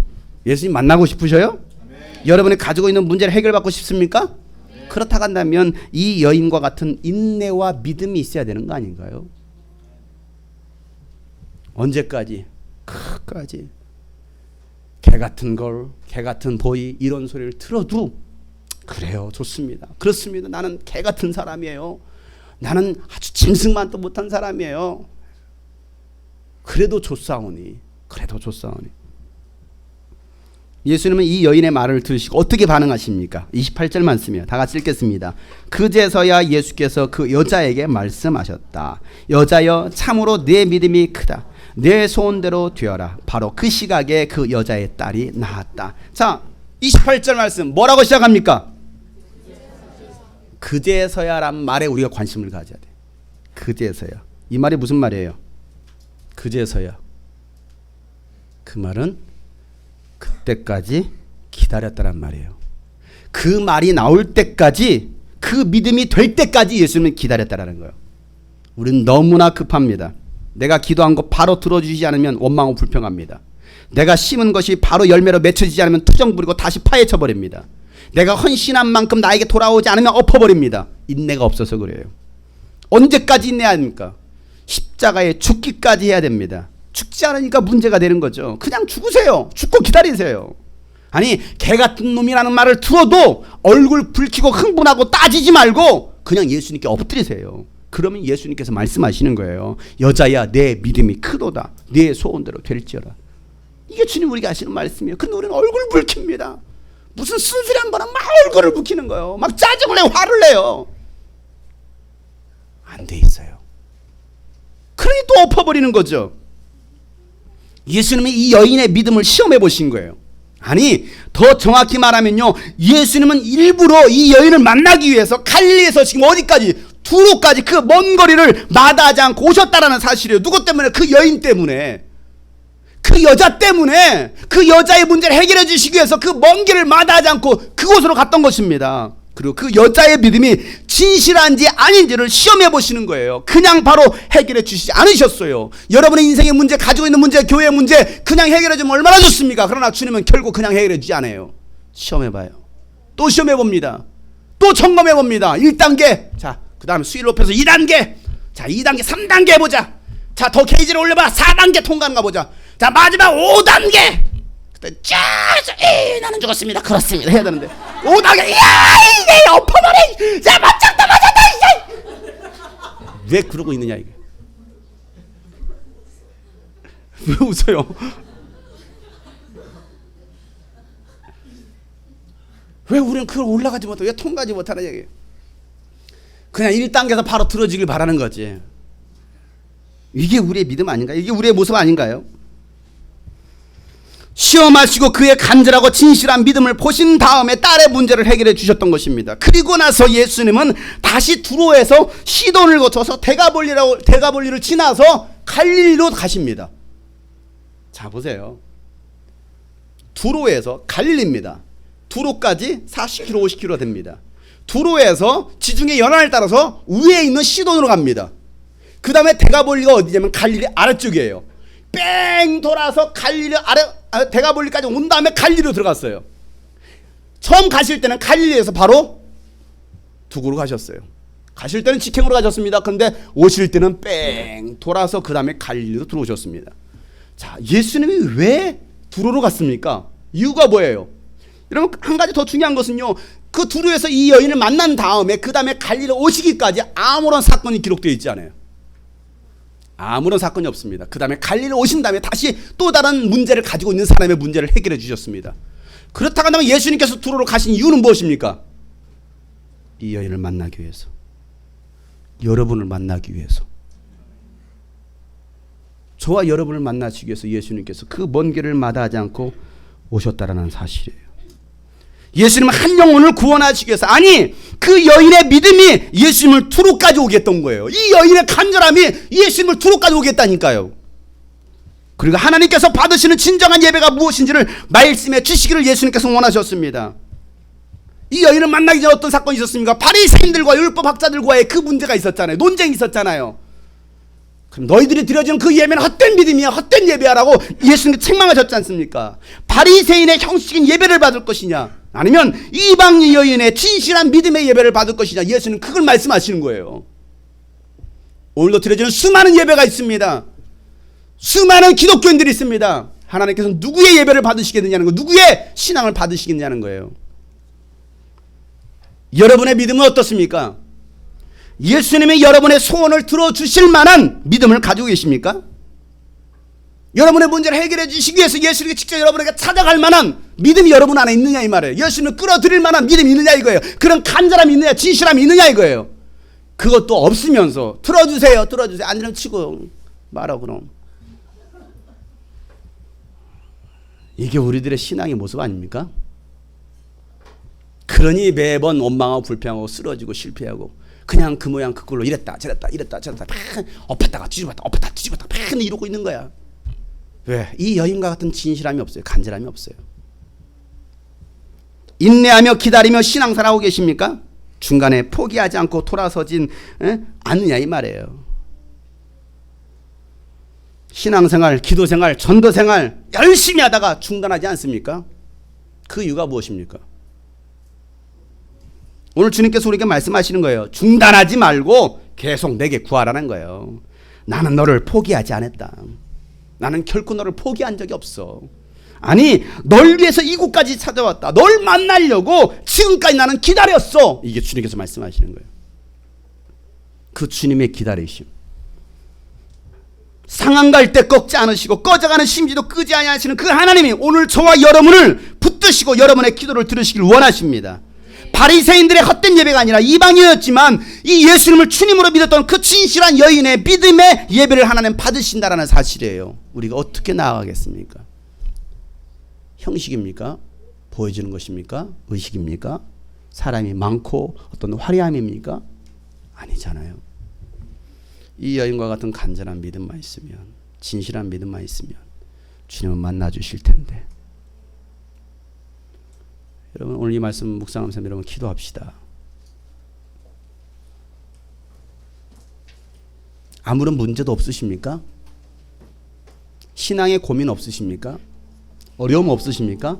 [SPEAKER 1] 예수님 만나고 싶으셔요? 여러분이 가지고 있는 문제를 해결받고 싶습니까? 그렇다고 한다면 이 여인과 같은 인내와 믿음이 있어야 되는 거 아닌가요? 언제까지? 끝까지 개 같은 걸, 개 같은 보이 이런 소리를 들어도 그래요, 좋습니다. 그렇습니다. 나는 개 같은 사람이에요. 나는 아주 짐승만도 못한 사람이에요. 그래도 좋사오니, 그래도 좋사오니. 예수님은 이 여인의 말을 들으시고 어떻게 반응하십니까? 28절 말씀이에요. 다 같이 읽겠습니다. 그제서야 예수께서 그 여자에게 말씀하셨다. 여자여, 참으로 내 믿음이 크다. 내 소원대로 되어라. 바로 그 시각에 그 여자의 딸이 나았다. 자, 28절 말씀 뭐라고 시작합니까? 그제서야란 말에 우리가 관심을 가져야 돼. 그제서야. 이 말이 무슨 말이에요? 그제서야. 그 말은 그때까지 기다렸다란 말이에요. 그 말이 나올 때까지, 그 믿음이 될 때까지 예수님은 기다렸다라는 거예요. 우리는 너무나 급합니다. 내가 기도한 거 바로 들어주지 않으면 원망하고 불평합니다. 내가 심은 것이 바로 열매로 맺혀지지 않으면 투정 부리고 다시 파헤쳐 버립니다. 내가 헌신한 만큼 나에게 돌아오지 않으면 엎어버립니다. 인내가 없어서 그래요. 언제까지 인내해야 합니까? 십자가에 죽기까지 해야 됩니다. 죽지 않으니까 문제가 되는 거죠. 그냥 죽으세요. 죽고 기다리세요. 아니, 개 같은 놈이라는 말을 들어도 얼굴 붉히고 흥분하고 따지지 말고 그냥 예수님께 엎드리세요. 그러면 예수님께서 말씀하시는 거예요. 여자야, 내 믿음이 크도다. 내 소원대로 될지어라. 이게 주님 우리가 하시는 말씀이에요. 근데 우리는 얼굴 붉힙니다. 무슨 순수한 거는 막 얼굴을 붉히는 거예요. 막 짜증을 내고 화를 내요. 안 돼 있어요. 그러니 또 엎어버리는 거죠. 예수님이 이 여인의 믿음을 시험해 보신 거예요. 아니, 더 정확히 말하면요, 예수님은 일부러 이 여인을 만나기 위해서 갈릴리에서 지금 어디까지, 두로까지 그 먼 거리를 마다하지 않고 오셨다라는 사실이에요. 누구 때문에? 그 여인 때문에. 그 여자 때문에, 그 여자의 문제를 해결해 주시기 위해서 그 먼 길을 마다하지 않고 그곳으로 갔던 것입니다. 그리고 그 여자의 믿음이 진실한지 아닌지를 시험해 보시는 거예요. 그냥 바로 해결해 주시지 않으셨어요. 여러분의 인생의 문제, 가지고 있는 문제, 교회의 문제 그냥 해결해 주면 얼마나 좋습니까? 그러나 주님은 결국 그냥 해결해 주지 않아요. 시험해 봐요. 또 시험해 봅니다. 또 점검해 봅니다. 1단계. 자, 그 다음에 수위를 높여서 2단계. 자, 2단계, 3단계 해보자. 자, 더 게이지를 올려봐. 4단계 통과하는가 보자. 자, 마지막 5단계. 그때 나는 죽었습니다. 그렇습니다. 해야 되는데 5단계. 야, 이게 엎어버려. 자, 맞짱다 맞았다. 왜 그러고 있느냐 이게. 왜 웃어요? 왜 우리는 그걸 올라가지 못하고 왜 통과하지 못하는 얘기예요? 그냥 1단계에서 바로 들어지길 바라는 거지. 이게 우리의 믿음 아닌가요? 이게 우리의 모습 아닌가요? 시험하시고 그의 간절하고 진실한 믿음을 보신 다음에 딸의 문제를 해결해 주셨던 것입니다. 그리고 나서 예수님은 다시 두로에서 시돈을 거쳐서 대가볼리를 지나서 갈릴리로 가십니다. 자, 보세요. 두로에서 갈릴리입니다. 두로까지 40km 50km 됩니다. 두로에서 지중해 연안을 따라서 위에 있는 시돈으로 갑니다. 그 다음에 대가볼리가 어디냐면 갈릴리 아래쪽이에요. 뺑 돌아서 갈릴리 대가볼리까지 온 다음에 갈릴리로 들어갔어요. 처음 가실 때는 갈릴리에서 바로 두고로 가셨어요. 가실 때는 직행으로 가셨습니다. 그런데 오실 때는 뺑 돌아서 그 다음에 갈릴리로 들어오셨습니다. 자, 예수님이 왜 두로로 갔습니까? 이유가 뭐예요? 여러분, 한 가지 더 중요한 것은요, 그 두루에서 이 여인을 만난 다음에 그 다음에 갈릴리 오시기까지 아무런 사건이 기록되어 있지 않아요. 아무런 사건이 없습니다. 그 다음에 갈릴리 오신 다음에 다시 또 다른 문제를 가지고 있는 사람의 문제를 해결해 주셨습니다. 그렇다고 한다면 예수님께서 두루로 가신 이유는 무엇입니까? 이 여인을 만나기 위해서, 여러분을 만나기 위해서, 저와 여러분을 만나시기 위해서 예수님께서 그 먼 길을 마다하지 않고 오셨다라는 사실이에요. 예수님은 한 영혼을 구원하시기 위해서, 아니 그 여인의 믿음이 예수님을 두루까지 오게 했던 거예요. 이 여인의 간절함이 예수님을 두루까지 오게 했다니까요. 그리고 하나님께서 받으시는 진정한 예배가 무엇인지를 말씀해 주시기를 예수님께서 원하셨습니다. 이 여인을 만나기 전에 어떤 사건이 있었습니까? 바리새인들과 율법학자들과의 그 문제가 있었잖아요. 논쟁이 있었잖아요. 그럼 너희들이 드려지는 그 예배는 헛된 믿음이야, 헛된 예배야라고 예수님께 책망하셨지 않습니까? 바리새인의 형식인 예배를 받을 것이냐, 아니면 이방 여인의 진실한 믿음의 예배를 받을 것이냐, 예수는 그걸 말씀하시는 거예요. 오늘도 드려지는 수많은 예배가 있습니다. 수많은 기독교인들이 있습니다. 하나님께서는 누구의 예배를 받으시겠느냐는 거, 누구의 신앙을 받으시겠냐는 거예요. 여러분의 믿음은 어떻습니까? 예수님이 여러분의 소원을 들어주실 만한 믿음을 가지고 계십니까? 여러분의 문제를 해결해 주시기 위해서 예수님이 직접 여러분에게 찾아갈 만한 믿음이 여러분 안에 있느냐 이 말이에요. 예수님을 끌어들일 만한 믿음이 있느냐 이거예요. 그런 간절함이 있느냐, 진실함이 있느냐 이거예요. 그것도 없으면서 들어주세요, 들어주세요, 안 되면 치고 말아. 그럼 이게 우리들의 신앙의 모습 아닙니까? 그러니 매번 원망하고 불평하고 쓰러지고 실패하고 그냥 그 모양 그 꼴로 이랬다 저랬다 엎었다가 뒤집었다 엎었다 뒤집었다 이러고 있는 거야. 왜? 이 여인과 같은 진실함이 없어요. 간절함이 없어요. 인내하며 기다리며 신앙생활하고 계십니까? 중간에 포기하지 않고 돌아서진 않느냐 이 말이에요. 신앙생활, 기도생활, 전도생활 열심히 하다가 중단하지 않습니까? 그 이유가 무엇입니까? 오늘 주님께서 우리에게 말씀하시는 거예요. 중단하지 말고 계속 내게 구하라는 거예요. 나는 너를 포기하지 않았다. 나는 결코 너를 포기한 적이 없어. 아니 널 위해서 이곳까지 찾아왔다. 널 만나려고 지금까지 나는 기다렸어. 이게 주님께서 말씀하시는 거예요. 그 주님의 기다리심, 상한 갈 때 꺾지 않으시고 꺼져가는 심지도 끄지 아니하시는 그 하나님이 오늘 저와 여러분을 붙드시고 여러분의 기도를 들으시길 원하십니다. 바리새인들의 헛된 예배가 아니라 이방인이었지만 이 예수님을 주님으로 믿었던 그 진실한 여인의 믿음의 예배를 하나님 받으신다라는 사실이에요. 우리가 어떻게 나아가겠습니까? 형식입니까? 보여주는 것입니까? 의식입니까? 사람이 많고 어떤 화려함입니까? 아니잖아요. 이 여인과 같은 간절한 믿음만 있으면, 진실한 믿음만 있으면 주님은 만나주실 텐데. 여러분 오늘 이 말씀 묵상하면서 여러분 기도합시다. 아무런 문제도 없으십니까? 신앙에 고민 없으십니까? 어려움 없으십니까?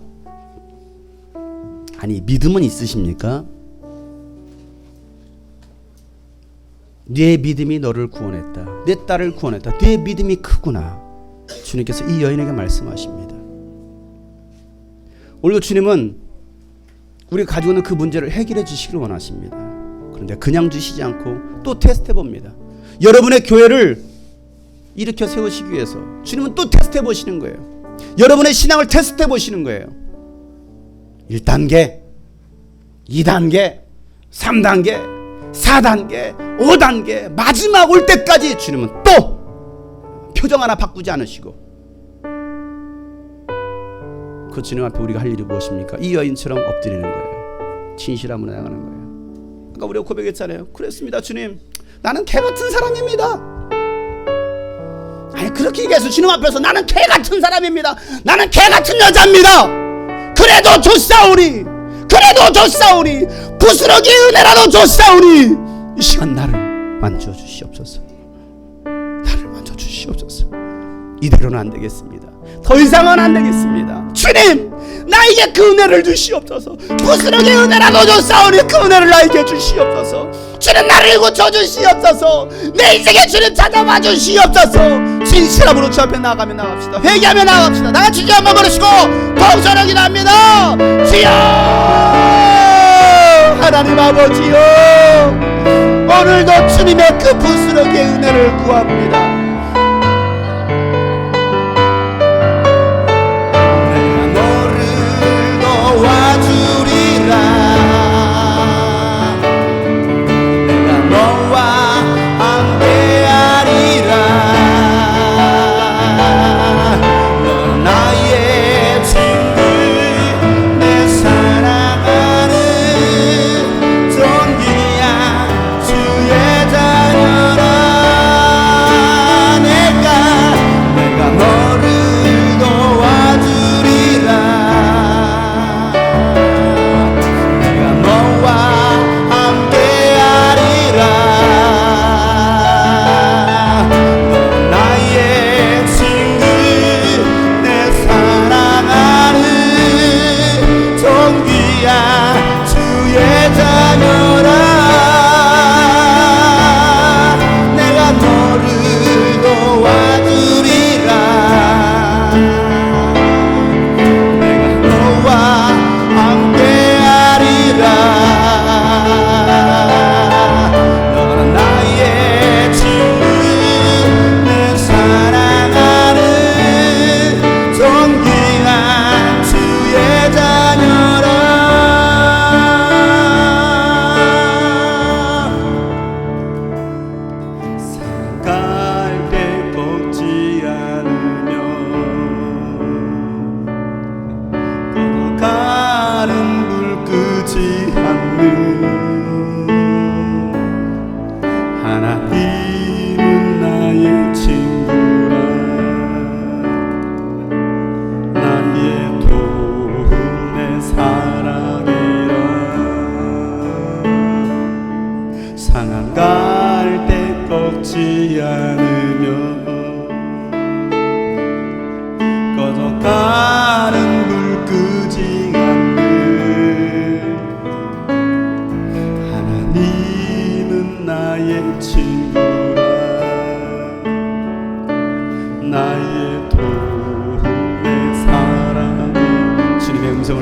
[SPEAKER 1] 아니 믿음은 있으십니까? 네 믿음이 너를 구원했다. 내 딸을 구원했다. 네 믿음이 크구나. 주님께서 이 여인에게 말씀하십니다. 오늘도 주님은 우리가 가지고 있는 그 문제를 해결해 주시기를 원하십니다. 그런데 그냥 주시지 않고 또 테스트해 봅니다. 여러분의 교회를 일으켜 세우시기 위해서 주님은 또 테스트해 보시는 거예요. 여러분의 신앙을 테스트해 보시는 거예요. 1단계, 2단계, 3단계, 4단계, 5단계, 마지막 올 때까지 주님은 또 표정 하나 바꾸지 않으시고, 그 주님 앞에 우리가 할 일이 무엇입니까? 이 여인처럼 엎드리는 거예요. 진실함으로 나가는 거예요. 그러니까 우리가 고백했잖아요. 그랬습니다 주님, 나는 개 같은 사람입니다. 아니 그렇게 얘기해서 주님 앞에서 나는 개 같은 사람입니다, 나는 개 같은 여자입니다, 그래도 좋사오니, 그래도 좋사오니, 부스러기 은혜라도 좋사오니 이 시간 나를 만져주시옵소서. 나를 만져주시옵소서. 이대로는 안 되겠습니다. 더 이상은 안 되겠습니다. 주님, 나에게 그 은혜를 주시옵소서. 부스러기 은혜라도 줬사오니 그 은혜를 나에게 주시옵소서. 주님, 나를 고쳐 주시옵소서. 내 인생에 주님 찾아와 주시옵소서. 진실함으로 주 앞에 나아가며 나갑시다. 회개하며 나갑시다. 나같이 주 한번 부르시고 동서로 기도합니다. 주여, 하나님 아버지여, 오늘도 주님의 그 부스러기의 은혜를 구합니다.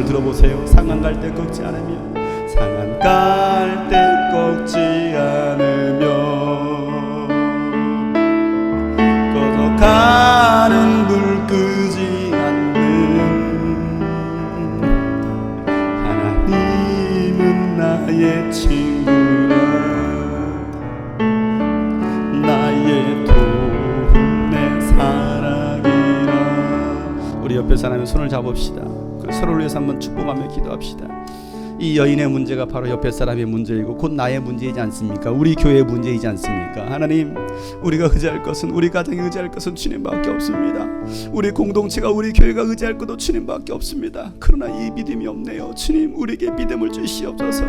[SPEAKER 1] 들어보세요. 상한 갈 때 꺾지 않으며, 상한 갈 때 꺾지 않으며, 꺼져가는 불 끄지 않는 하나님은 나의 친구라, 나의 도움 내 사랑이라. 우리 옆에 사람의 손을 잡읍시다. 서로를 위해서 한번 축복하며 기도합시다. 이 여인의 문제가 바로 옆에 사람의 문제이고 곧 나의 문제이지 않습니까? 우리 교회의 문제이지 않습니까? 하나님, 우리가 의지할 것은, 우리 가정이 의지할 것은 주님밖에 없습니다. 우리 공동체가, 우리 교회가 의지할 것도 주님밖에 없습니다. 그러나 이 믿음이 없네요. 주님, 우리에게 믿음을 주시옵소서.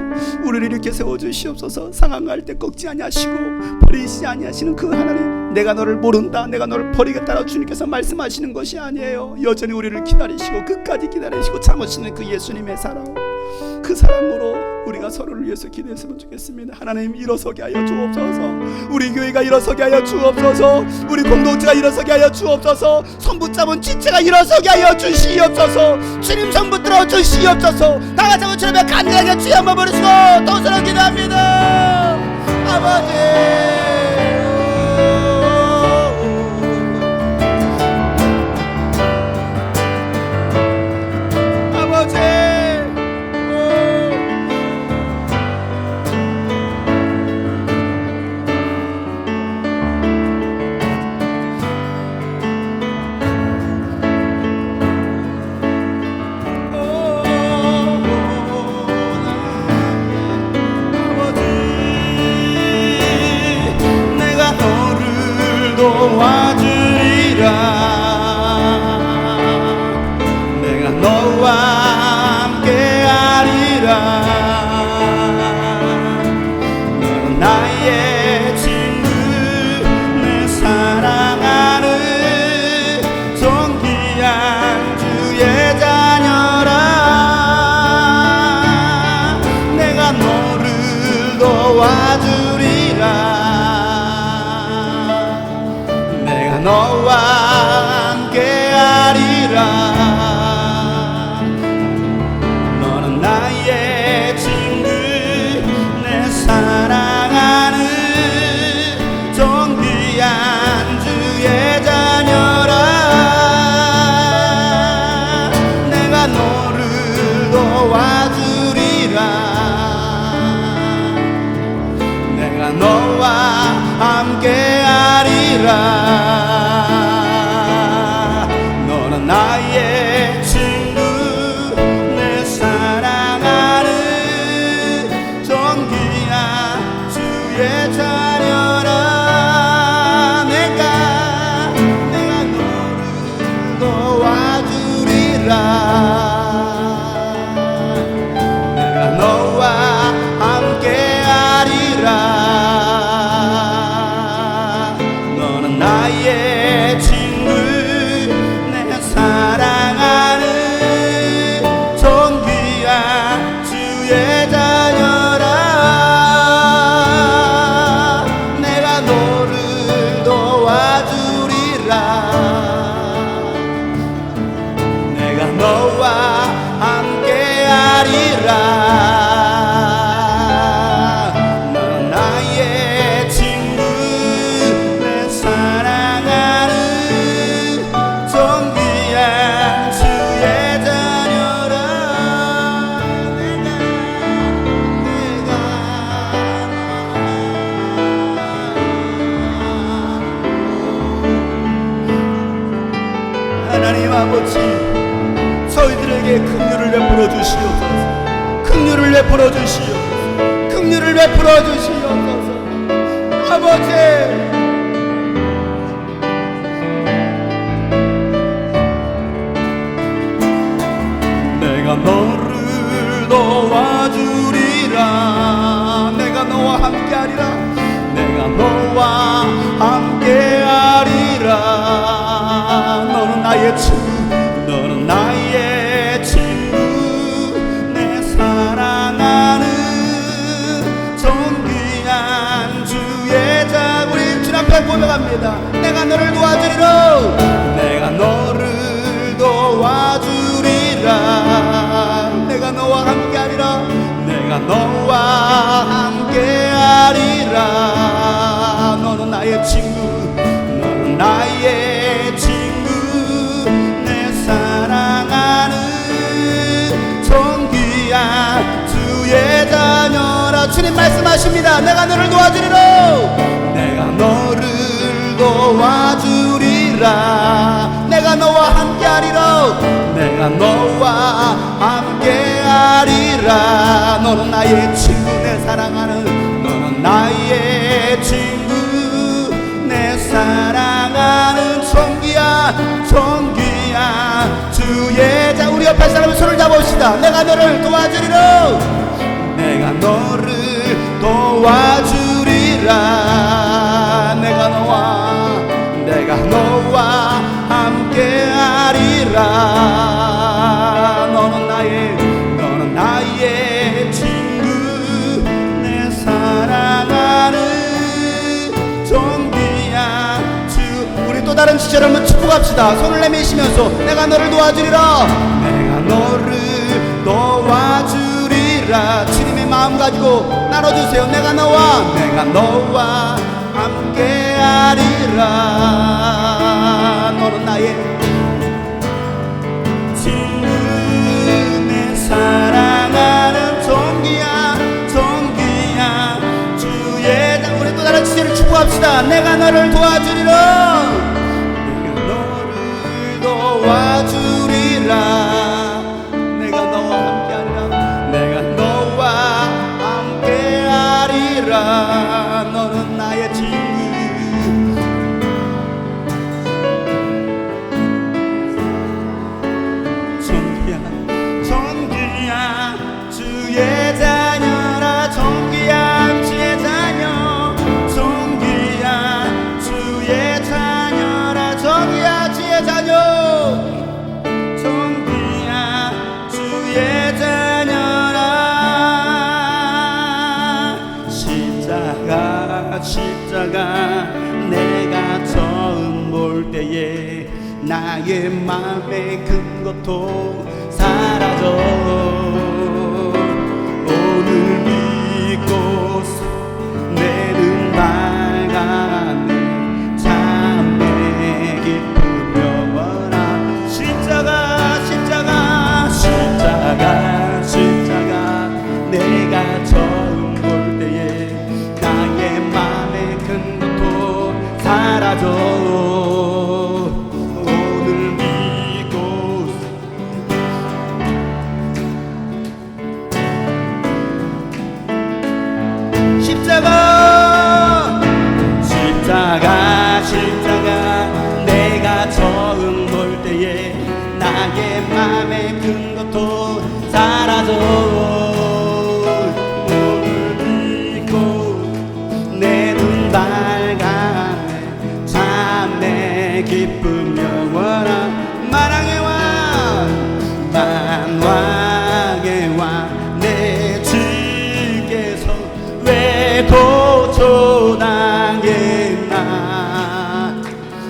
[SPEAKER 1] 우리를 이렇게 세워주시옵소서. 상황할 때 꺾지 아니하시고 버리시지 아니하시는 그 하나님, 내가 너를 모른다, 내가 너를 버리겠다라고 주님께서 말씀하시는 것이 아니에요. 여전히 우리를 기다리시고 끝까지 기다리시고 참으시는 그 예수님의 사랑, 그 사랑으로 우리가 서로를 위해서 기도했으면 좋겠습니다. 하나님, 일어서게 하여 주옵소서. 우리 교회가 일어서게 하여 주옵소서. 우리 공동체가 일어서게 하여 주옵소서. 손 붙잡은 지체가 일어서게 하여 주시옵소서. 주님 손 붙들어 주시옵소서. 다같이 한번 주님의 간절하게 주여 한번 부르시고 동서로 기도합니다. 아버지, 너는 나의 친구, 내 사랑하는 존귀한 주의 자녀라. 내가 너를 도와주리라. 내가 너와 함께하리라. 너는 나의 친구, 내 사랑하는 존귀한 주의 자녀라. 내가 너를 도와주리라. 내가 너와 함께하리라. 너는 나의 친구, 내 사랑하는 존귀한 주의 자녀라. 내가 너를 도와주리라. 내가 너와 함께하리라. 너는 나의 친구, 내 사랑하는 존귀한 주의 자녀라. 하나님 아버지, 저희들에게 긍휼을 베풀어 주시옵소서. 긍휼을 베풀어 주시옵소서. 긍휼을 베풀어 주시옵소서. 아버지, 내가 너를 도와주리라. 내가 너와 함께하리라. 내가 너와 함께하리라. 너는 나의 친구, 너는 나의 친구, 내 사랑하는 존귀한 주의 자. 우리 주 앞에 고백합니다. 내가 너를 도와주리라. 내가 너를 도와주리라. 내가 너와 함께하리라. 내가 너와 함께하리라. 너는 나의 친구, 너는 나의 친구, 내 사랑하는 존귀한 주의 자녀라. 주님 말씀하십니다. 내가 너를 도와주리라. 내가 너를 도와주리라. 내가 너와 함께하리라. 내가 너와 함께하리라. 너는 나의 친구, 내 사랑하는, 너는 나의 친구, 내 사랑하는 존귀한 주의 자. 우리 옆에 사람의 손을 잡읍시다. 내가 너를 도와주리라. 내가 너를 도와주리라. 내가 너와 함께하리라. 너는 나의 친구, 내 사랑하는 존귀한 주. 우리 또 다른 지체를 한번 축복합시다. 손을 내미시면서 내가 너를 도와주리라. 내가 너를 도와주리라. 주님의 마음 가지고 나눠주세요. 내가 너와 함께하리라. 너는 나의 친구, 내 사랑하는 존귀한 주의 자. 우리 또 다른 지체를 축복합시다. 내가 너를 도와주리라. 내가 너를 도와주리라. 내가 너와 함께하리라. 내가 너와 함께하리라. 너는 나의 친구, 존귀한 주의 자녀라. 존귀한 주의 자녀, 존귀한 주의 자녀라. 존귀한 주의 자녀, 존귀한 주의 자녀라. 십자가 내가 처음 볼 때에 나 나의 맘의 큰 고통 사라져. 오늘 믿고서 내는 밝아가네. 참 내 기쁨 영원한 십자가 내가 처음 볼 때에 나의 맘의 큰 고통 사라져. 오늘 믿고 십자가 내가 처음 볼 때에 나의 맘의 큰 고통 사라져. 오늘 믿고 내 눈 밝아네. 참 내 기쁨 영원한 만왕의 왕 내 주께서 왜 고초당했나.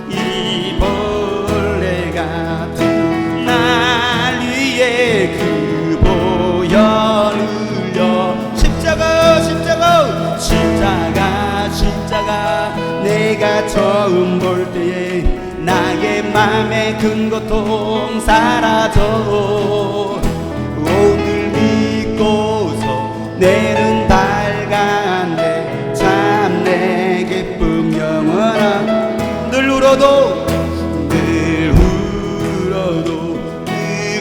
[SPEAKER 1] 이 벌레 같은 날 위에 그 보혈 흘려. 십자가 내가 처음 볼 때에 나의 맘의 큰 고통 사라져. 오늘 믿고서 내는 밝았네. 참 내 기쁨 영원한. 늘 울어도 그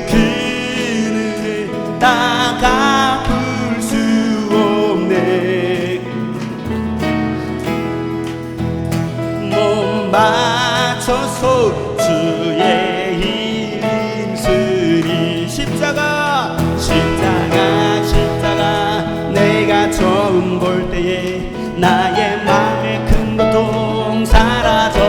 [SPEAKER 1] 그늘에 다 갚을 수 없네. 몸 바쳐서 주의 이름 쓰리. 십자가 내가 처음 볼 때에 나의 맘의 큰 고통 사라져.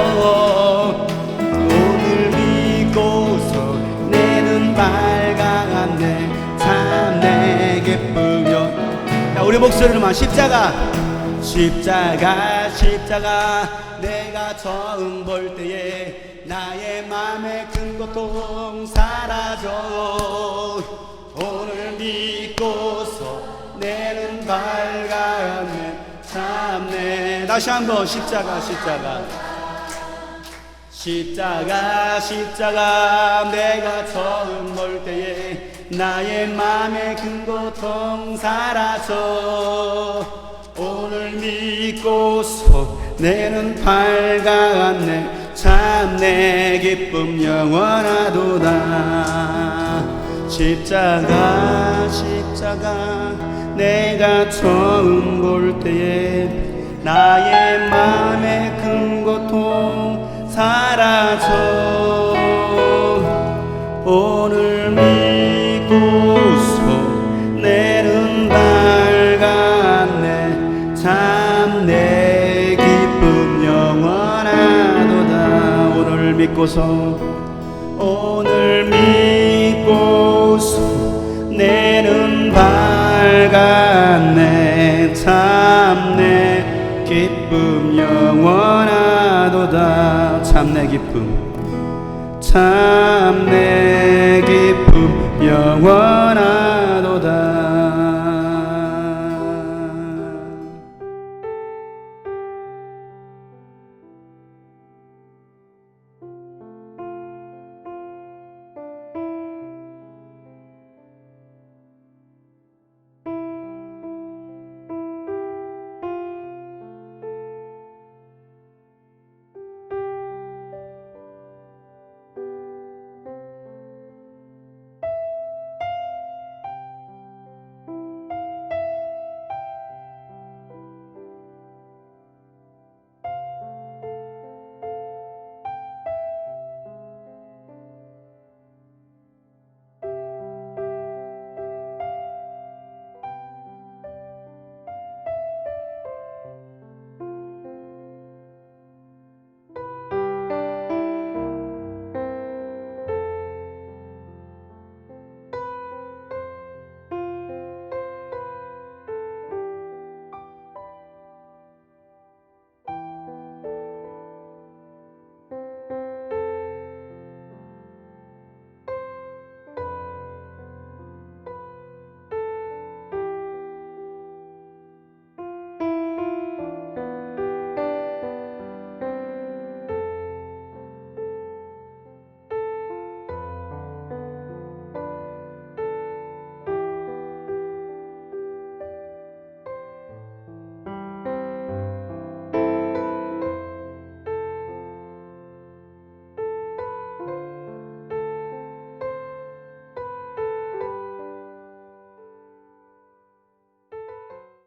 [SPEAKER 1] 오늘 믿고서 내 눈 밝아갔네. 참 내 기쁨이여. 자, 우리 목소리로만 십자가 내가 처음 볼 때에 나의 맘의 큰 고통 사라져. 오늘 믿고서 내 눈 밝았네. 참네. 다시 한번 십자가 내가 처음 볼 때에 나의 맘의 큰 고통 사라져. 오늘 믿고서 내 눈 밝았네. 참 내 기쁨 영원하도다. 십자가 내가 처음 볼 때에 나의 맘의 큰 고통 사라져. 오늘 믿고서 내 눈 밝았네. 참 내 기쁨 영원하도다. 오늘 믿고서 내 눈 밝았네. 참 내 기쁨 영원하도다. 참 내 기쁨 영원